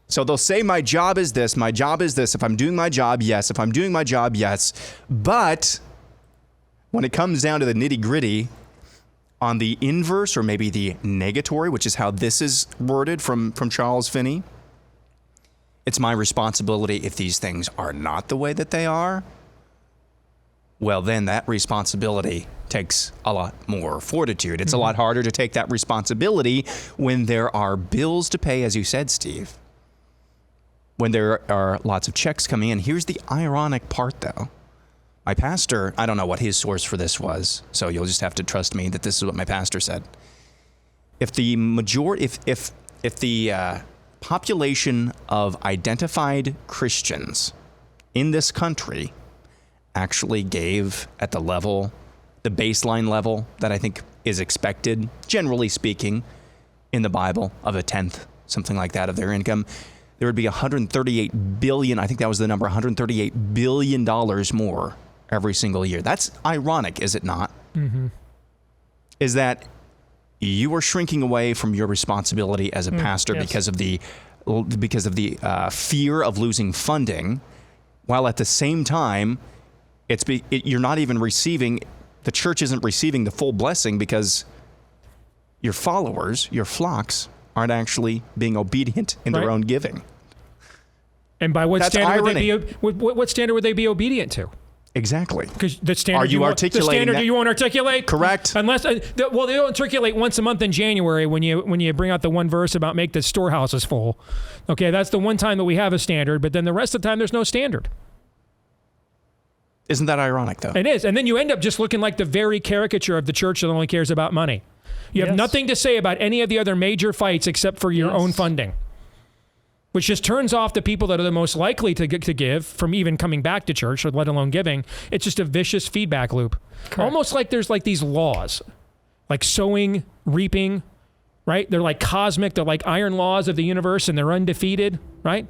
so they'll say my job is this, if I'm doing my job, yes, if I'm doing my job, yes. But when it comes down to the nitty gritty, on the inverse or maybe the negatory, which is how this is worded from Charles Finney, it's my responsibility if these things are not the way that they are. Well, then that responsibility takes a lot more fortitude. It's a lot harder to take that responsibility when there are bills to pay, as you said, Steve. When there are lots of checks coming in. Here's the ironic part, though. My pastor, I don't know what his source for this was, so you'll just have to trust me that this is what my pastor said. If the population of identified Christians in this country actually gave at the baseline level that I think is expected, generally speaking, in the Bible, of a tenth, something like that, of their income, there would be $138 billion, I think that was the number, $138 billion more every single year. That's ironic, is it not? Mm-hmm. Is that you are shrinking away from your responsibility as a pastor because of the fear of losing funding, while at the same time, you're not even receiving, the church isn't receiving the full blessing because your followers, your flocks, aren't actually being obedient in their own giving. And by what standard what standard would they be obedient to? Exactly. Because the standard are you articulating the standard that? you won't articulate? Correct. Unless they don't articulate once a month in January when you bring out the one verse about make the storehouses full. Okay, that's the one time that we have a standard, but then the rest of the time there's no standard. Isn't that ironic, though? It is. And then you end up just looking like the very caricature of the church that only cares about money. You have nothing to say about any of the other major fights except for your own funding, which just turns off the people that are the most likely to give from even coming back to church, or let alone giving. It's just a vicious feedback loop. Correct. Almost like there's like these laws, like sowing, reaping, right? They're like cosmic. They're like iron laws of the universe, and they're undefeated, right?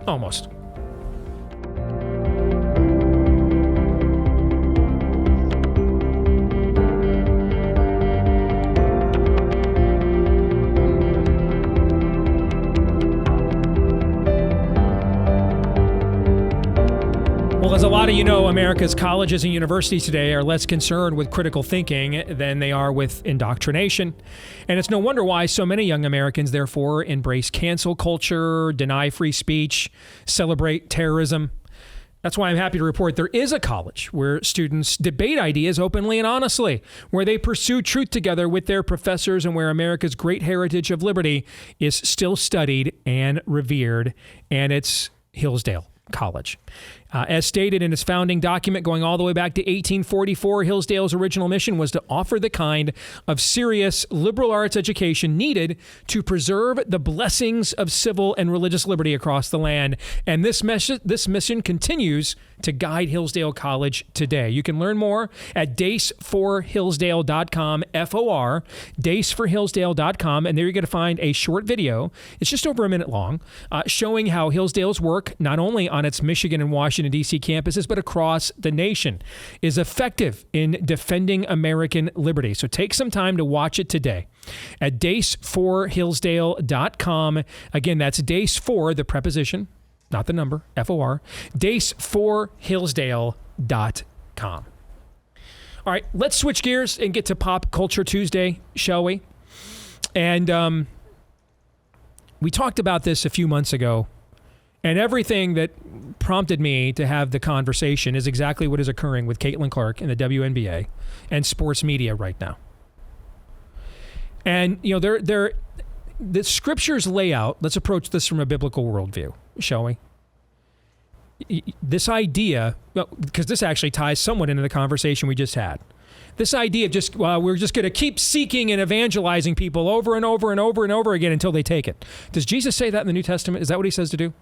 Almost. Well, as a lot of you know, America's colleges and universities today are less concerned with critical thinking than they are with indoctrination. And it's no wonder why so many young Americans, therefore, embrace cancel culture, deny free speech, celebrate terrorism. That's why I'm happy to report there is a college where students debate ideas openly and honestly, where they pursue truth together with their professors, and where America's great heritage of liberty is still studied and revered. And it's Hillsdale College. As stated in its founding document going all the way back to 1844, Hillsdale's original mission was to offer the kind of serious liberal arts education needed to preserve the blessings of civil and religious liberty across the land. And this mission continues to guide Hillsdale College today. You can learn more at daceforhillsdale.com, F-O-R, daceforhillsdale.com, and there you're going to find a short video. It's just over a minute long, showing how Hillsdale's work, not only on its Michigan and Washington, D.C. campuses, but across the nation, is effective in defending American liberty. So take some time to watch it today at daceforhillsdale.com. Again, that's dace for, the preposition, not the number, F-O-R, daceforhillsdale.com. All right, let's switch gears and get to Pop Culture Tuesday, shall we? And we talked about this a few months ago. And everything that prompted me to have the conversation is exactly what is occurring with Caitlin Clark in the WNBA and sports media right now. And, you know, the scriptures lay out, let's approach this from a biblical worldview, shall we? This idea, because this actually ties somewhat into the conversation we just had. This idea of we're just going to keep seeking and evangelizing people over and over and over and over again until they take it. Does Jesus say that in the New Testament? Is that what he says to do?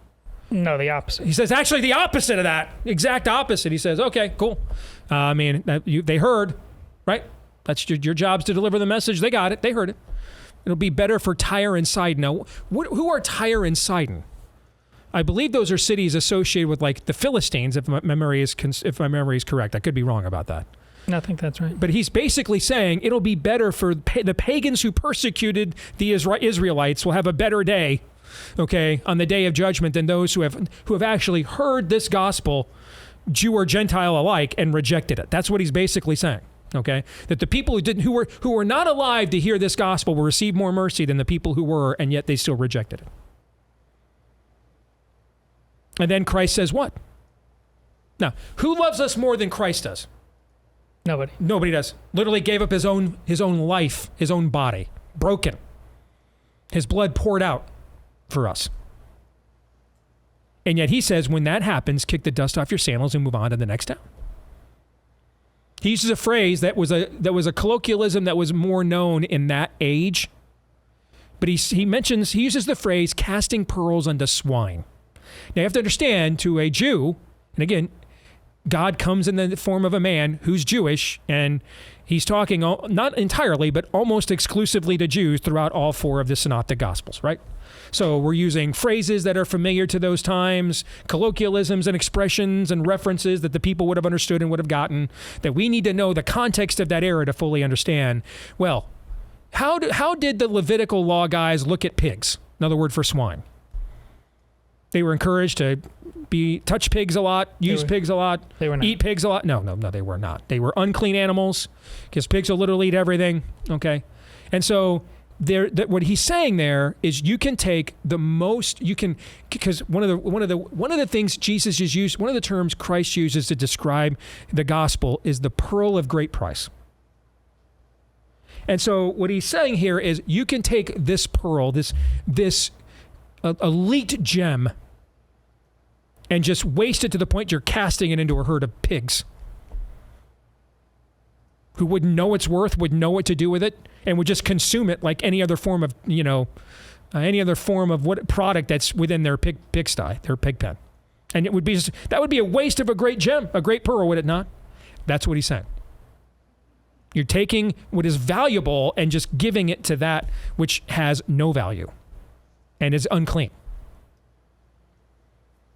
No, the opposite. He says actually the opposite of that. Exact opposite. He says, okay, cool. They heard, right? That's your job's to deliver the message. They got it. They heard it. It'll be better for Tyre and Sidon. Now, who are Tyre and Sidon? I believe those are cities associated with like the Philistines, if my memory is correct. I could be wrong about that. I think that's right. But he's basically saying it'll be better for the pagans who persecuted the Israelites will have a better day, okay, on the day of judgment than those who have actually heard this gospel, Jew or Gentile alike, and rejected it. That's what he's basically saying. Okay, that the people who were not alive to hear this gospel will receive more mercy than the people who were, and yet they still rejected it. And then Christ says what? Now, who loves us more than Christ does? Nobody. Nobody does. Literally gave up his own life, his own body, broken. His blood poured out for us. And yet he says, when that happens, kick the dust off your sandals and move on to the next town. He uses a phrase that was a colloquialism that was more known in that age. But he uses the phrase casting pearls unto swine. Now you have to understand, to a Jew, and again, God comes in the form of a man who's Jewish, and he's talking not entirely, but almost exclusively to Jews throughout all four of the Synoptic Gospels, right? So we're using phrases that are familiar to those times, colloquialisms and expressions and references that the people would have understood and would have gotten, that we need to know the context of that era to fully understand. Well, how did the Levitical law guys look at pigs? Another word for swine. They were encouraged to touch pigs a lot, use pigs a lot, eat pigs a lot. No, they were not. They were unclean animals because pigs will literally eat everything. Okay, and so what he's saying there is you can take the most you can, because one of the things Jesus has used, one of the terms Christ uses to describe the gospel is the pearl of great price. And so what he's saying here is you can take this pearl, this elite gem, and just waste it to the point you're casting it into a herd of pigs who wouldn't know its worth, wouldn't know what to do with it, and would just consume it like any other form of, any other form of what product that's within their pigsty, their pig pen. And that would be a waste of a great gem, a great pearl, would it not? That's what he's saying. You're taking what is valuable and just giving it to that which has no value and is unclean.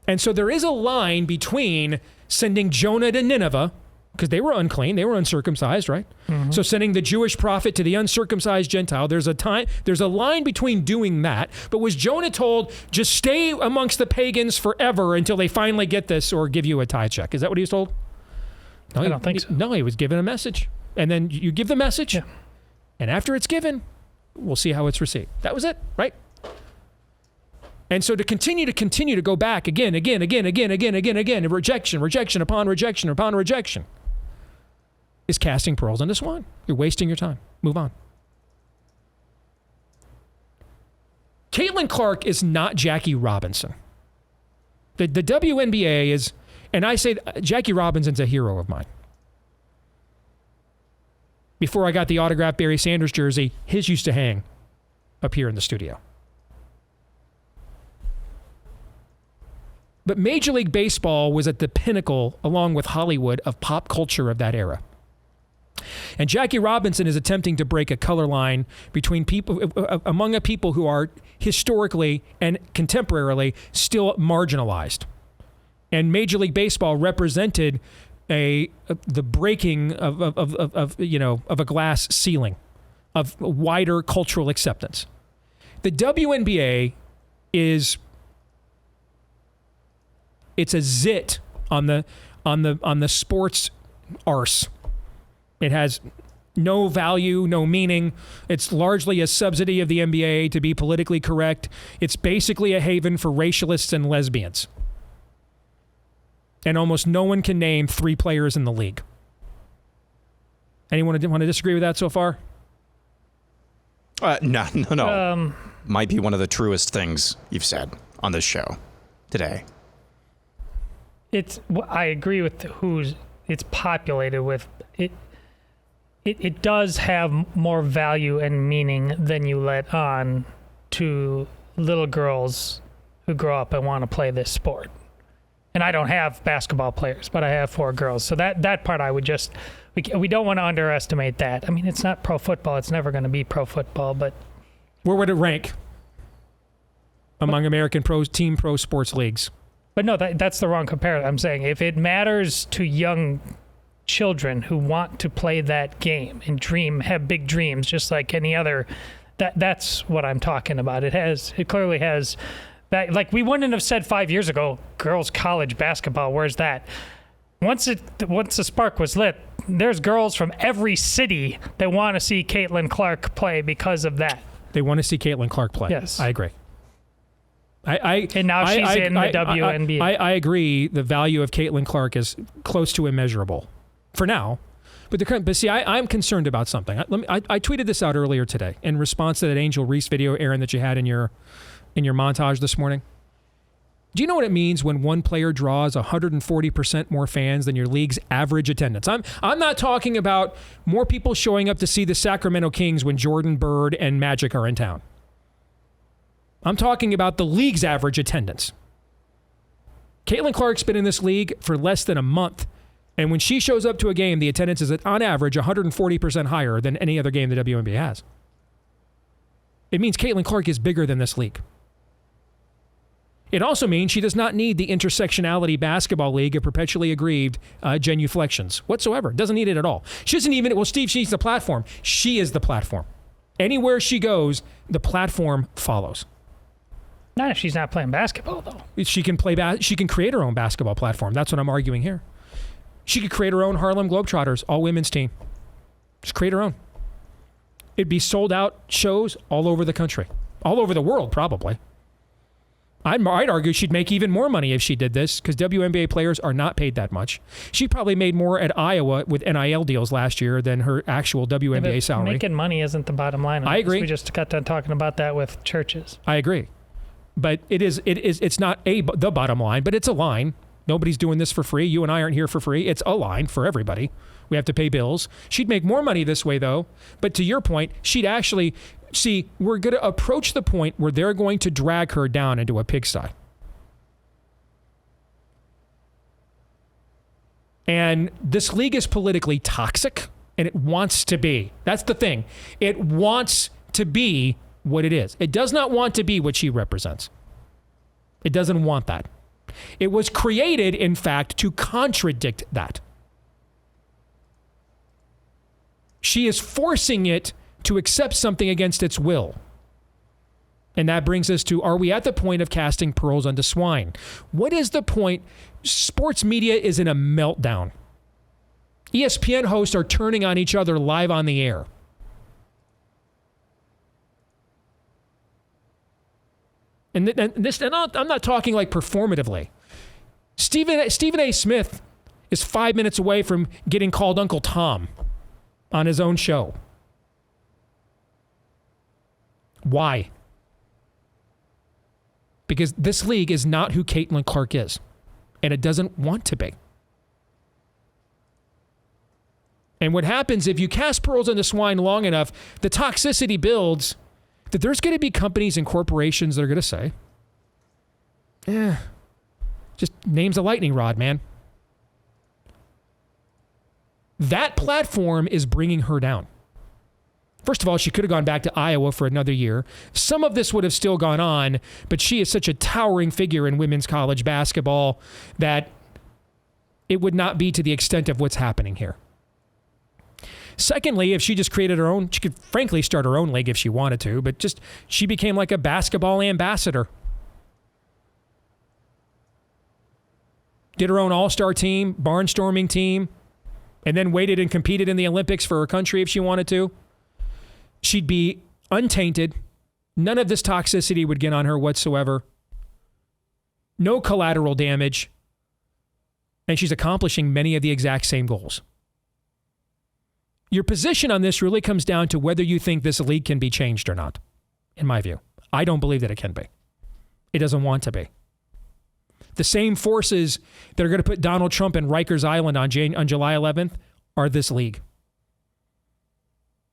And so there is a line between sending Jonah to Nineveh, because they were unclean, they were uncircumcised, right? Mm-hmm. So sending the Jewish prophet to the uncircumcised Gentile, there's a line between doing that. But was Jonah told, just stay amongst the pagans forever until they finally get this or give you a tithe check? Is that what he was told? No, I don't think so. No, he was given a message. And then you give the message, and after it's given, we'll see how it's received. That was it, right? And so to continue to go back again, rejection upon rejection, is casting pearls into swine. You're wasting your time. Move on. Caitlin Clark is not Jackie Robinson. The WNBA is, and I say Jackie Robinson's a hero of mine. Before I got the autographed Barry Sanders jersey, his used to hang up here in the studio. But Major League Baseball was at the pinnacle, along with Hollywood, of pop culture of that era. And Jackie Robinson is attempting to break a color line between people, among a people who are historically and contemporarily still marginalized. And Major League Baseball represented the breaking of a glass ceiling of wider cultural acceptance. The WNBA it's a zit on the sports arse. It has No value, no meaning. It's largely a subsidy of the NBA to be politically correct. It's basically a haven for racialists and lesbians. And almost no one can name 3 players in the league. Anyone want to disagree with that so far? No. Might be one of the truest things you've said on this show today. I agree with who's it's populated with. It does have more value and meaning than you let on to little girls who grow up and want to play this sport. And I don't have basketball players, but I have 4 girls. So that part I would just, we don't want to underestimate that. I mean, it's not pro football. It's never going to be pro football, but. Where would it rank among American pro sports leagues? But no, that's the wrong comparison. I'm saying if it matters to young children who want to play that game and have big dreams, just like any other, that's what I'm talking about. It clearly has that. Like, we wouldn't have said 5 years ago, girls college basketball. Where's that? Once the spark was lit, there's girls from every city that want to see Caitlin Clark play because of that. They want to see Caitlin Clark play. Yes, I agree. And now she's in the WNBA. I agree. The value of Caitlin Clark is close to immeasurable for now. But see, I'm concerned about something. I tweeted this out earlier today in response to that Angel Reese video, Aaron, that you had in your montage this morning. Do you know what it means when one player draws 140% more fans than your league's average attendance? I'm not talking about more people showing up to see the Sacramento Kings when Jordan Bird and Magic are in town. I'm talking about the league's average attendance. Caitlin Clark's been in this league for less than a month, and when she shows up to a game, the attendance is on average 140% higher than any other game the WNBA has. It means Caitlin Clark is bigger than this league. It also means she does not need the intersectionality basketball league of perpetually aggrieved genuflections whatsoever. Doesn't need it at all. She doesn't even, Steve, she's the platform. She is the platform. Anywhere she goes, the platform follows. Not if she's not playing basketball, though. She can she can create her own basketball platform. That's what I'm arguing here. She could create her own Harlem Globetrotters, all-women's team. Just create her own. It'd be sold-out shows all over the country. All over the world, probably. I'd argue she'd make even more money if she did this, because WNBA players are not paid that much. She probably made more at Iowa with NIL deals last year than her actual WNBA salary. Making money isn't the bottom line. I agree. We just got done talking about that with churches. I agree. But it's not the bottom line, but it's a line. Nobody's doing this for free. You and I aren't here for free. It's a line for everybody. We have to pay bills. She'd make more money this way, though. But to your point, she'd actually... See, we're going to approach the point where they're going to drag her down into a pigsty. And this league is politically toxic, and it wants to be. That's the thing. It wants to be what it is. It does not want to be what she represents. It doesn't want that. It was created, in fact, to contradict that. She is forcing it to accept something against its will. And that brings us to, are we at the point of casting pearls onto swine? What is the point? Sports media is in a meltdown. ESPN hosts are turning on each other live on the air. And I'm not talking like performatively. Stephen A. Smith is 5 minutes away from getting called Uncle Tom on his own show. Why? Because this league is not who Caitlin Clark is, and it doesn't want to be. And what happens if you cast pearls on the swine long enough, the toxicity builds that there's going to be companies and corporations that are going to say, just name's a lightning rod, man. That platform is bringing her down. First of all, she could have gone back to Iowa for another year. Some of this would have still gone on, but she is such a towering figure in women's college basketball that it would not be to the extent of what's happening here. Secondly, if she just created her own, she could frankly start her own league if she wanted to, but just she became like a basketball ambassador. Did her own all-star team, barnstorming team, and then waited and competed in the Olympics for her country if she wanted to, she'd be untainted. None of this toxicity would get on her whatsoever. No collateral damage. And she's accomplishing many of the exact same goals. Your position on this really comes down to whether you think this league can be changed or not, in my view. I don't believe that it can be. It doesn't want to be. The same forces that are going to put Donald Trump in Rikers Island on July 11th are this league.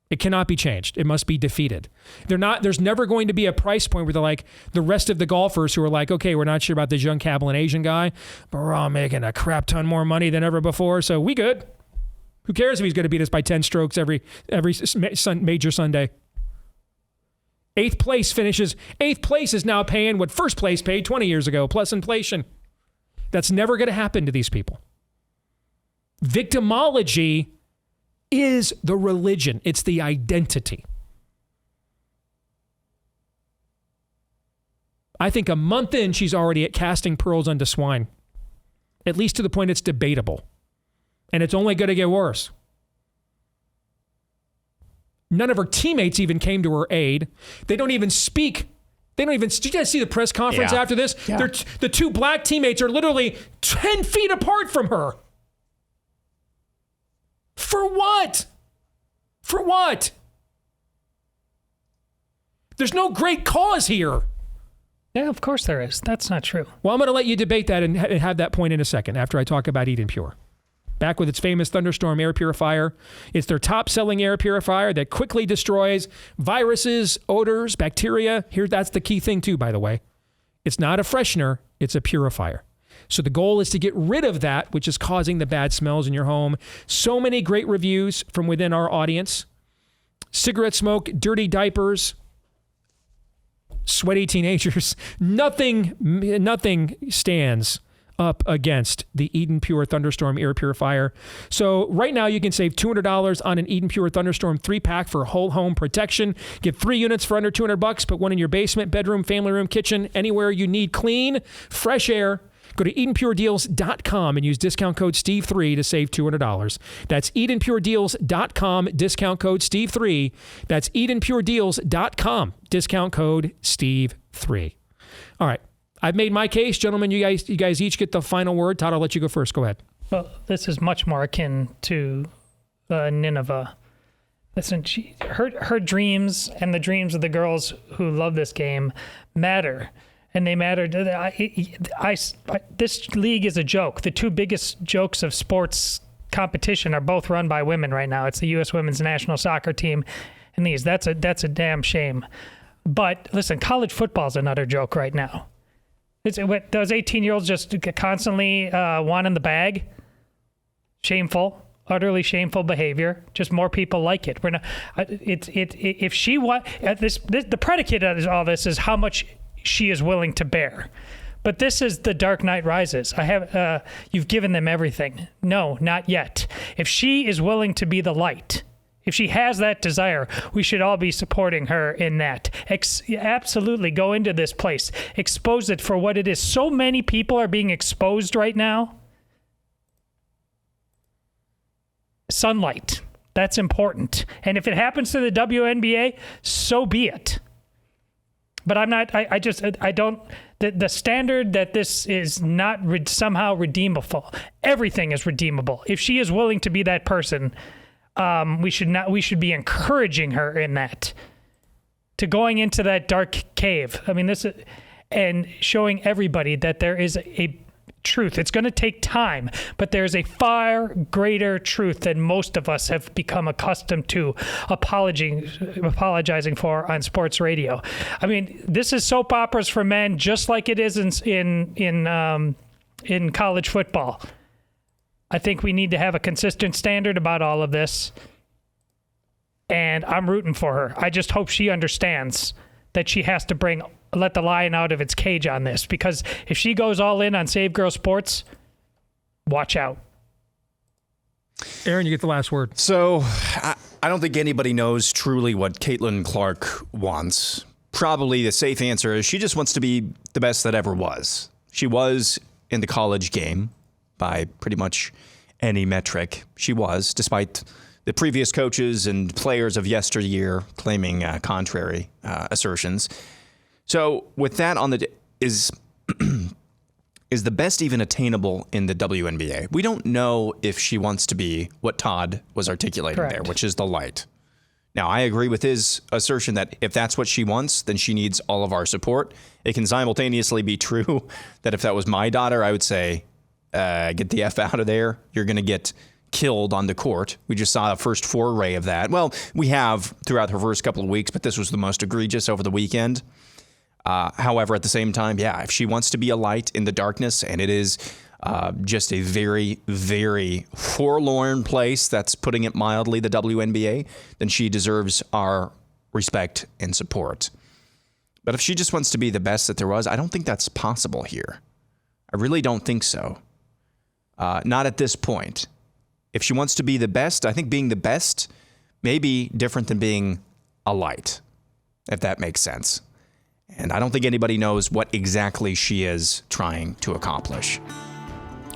It cannot be changed. It must be defeated. There's never going to be a price point where they're like the rest of the golfers who are like, okay, we're not sure about this young Kabbalah Asian guy, but we're all making a crap ton more money than ever before, so we good. Who cares if he's going to beat us by 10 strokes every major Sunday? Eighth place is now paying what first place paid 20 years ago, plus inflation. That's never going to happen to these people. Victimology is the religion. It's the identity. I think a month in, she's already at casting pearls onto swine. At least to the point it's debatable. And it's only going to get worse. None of her teammates even came to her aid. They don't even speak. Did you guys see the press conference after this? Yeah. The two black teammates are literally 10 feet apart from her. For what? For what? There's no great cause here. Yeah, of course there is. That's not true. Well, I'm going to let you debate that and have that point in a second after I talk about Eden Pure. Back with its famous Thunderstorm air purifier. It's their top-selling air purifier that quickly destroys viruses, odors, bacteria. Here, that's the key thing too, by the way. It's not a freshener, it's a purifier. So the goal is to get rid of that, which is causing the bad smells in your home. So many great reviews from within our audience. Cigarette smoke, dirty diapers, sweaty teenagers. Nothing stands up against the Eden Pure Thunderstorm air purifier. So right now you can save $200 on an Eden Pure Thunderstorm 3-pack for whole home protection. Get 3 units for under $200. Put one in your basement, bedroom, family room, kitchen, anywhere you need clean, fresh air. Go to EdenPureDeals.com and use discount code Steve3 to save $200. That's EdenPureDeals.com, discount code Steve3. That's EdenPureDeals.com, discount code Steve3. All right. I've made my case. Gentlemen, you guys each get the final word. Todd, I'll let you go first. Go ahead. Well, this is much more akin to Nineveh. Listen, her dreams and the dreams of the girls who love this game matter. And they matter. This league is a joke. The two biggest jokes of sports competition are both run by women right now. It's the U.S. women's national soccer team and these. That's a damn shame. But listen, college football is another joke right now. Those 18-year-olds just constantly wanting the bag. Shameful, utterly shameful behavior. Just more people like it. We're not. If she the predicate of all this is how much she is willing to bear. But this is the Dark Knight Rises. You've given them everything. No, not yet. If she is willing to be the light, if she has that desire, we should all be supporting her in that. Absolutely go into this place. Expose it for what it is. So many people are being exposed right now. Sunlight. That's important. And if it happens to the WNBA, so be it. But I'm not, I don't, the standard that this is not somehow redeemable. Everything is redeemable. If she is willing to be that person, we should be encouraging her in that, to going into that dark cave. I mean, and showing everybody that there is a truth. It's going to take time, but there's a far greater truth than most of us have become accustomed to apologizing for on sports radio. I mean, this is soap operas for men, just like it is in college football. I think we need to have a consistent standard about all of this, and I'm rooting for her. I just hope she understands that she has to let the lion out of its cage on this, because if she goes all in on Save Girl Sports, watch out. Aaron, you get the last word. So I don't think anybody knows truly what Caitlin Clark wants. Probably the safe answer is she just wants to be the best that ever was. She was in the college game by pretty much any metric. She was, despite the previous coaches and players of yesteryear claiming contrary assertions. So with that on the is the best even attainable in the WNBA? We don't know if she wants to be what Todd was articulating Correct. there, which is the light. Now, I agree with his assertion that if that's what she wants, then she needs all of our support. It can simultaneously be true that if that was my daughter, I would say, get the F out of there. You're going to get killed on the court. We just saw the first foray of that. Well, we have throughout her first couple of weeks, but this was the most egregious over the weekend. However, at the same time, yeah, if she wants to be a light in the darkness, and it is just a very, very forlorn place, that's putting it mildly, the WNBA, then she deserves our respect and support. But if she just wants to be the best that there was, I don't think that's possible here. I really don't think so. Not at this point. If she wants to be the best, I think being the best may be different than being a light, if that makes sense. And I don't think anybody knows what exactly she is trying to accomplish.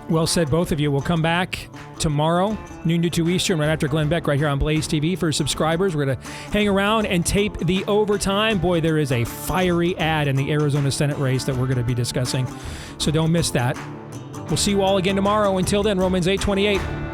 Well said, both of you. We'll come back tomorrow, noon to 2 Eastern, right after Glenn Beck, right here on Blaze TV. For subscribers, we're going to hang around and tape the overtime. Boy, there is a fiery ad in the Arizona Senate race that we're going to be discussing. So don't miss that. We'll see you all again tomorrow. Until then, Romans 8:28.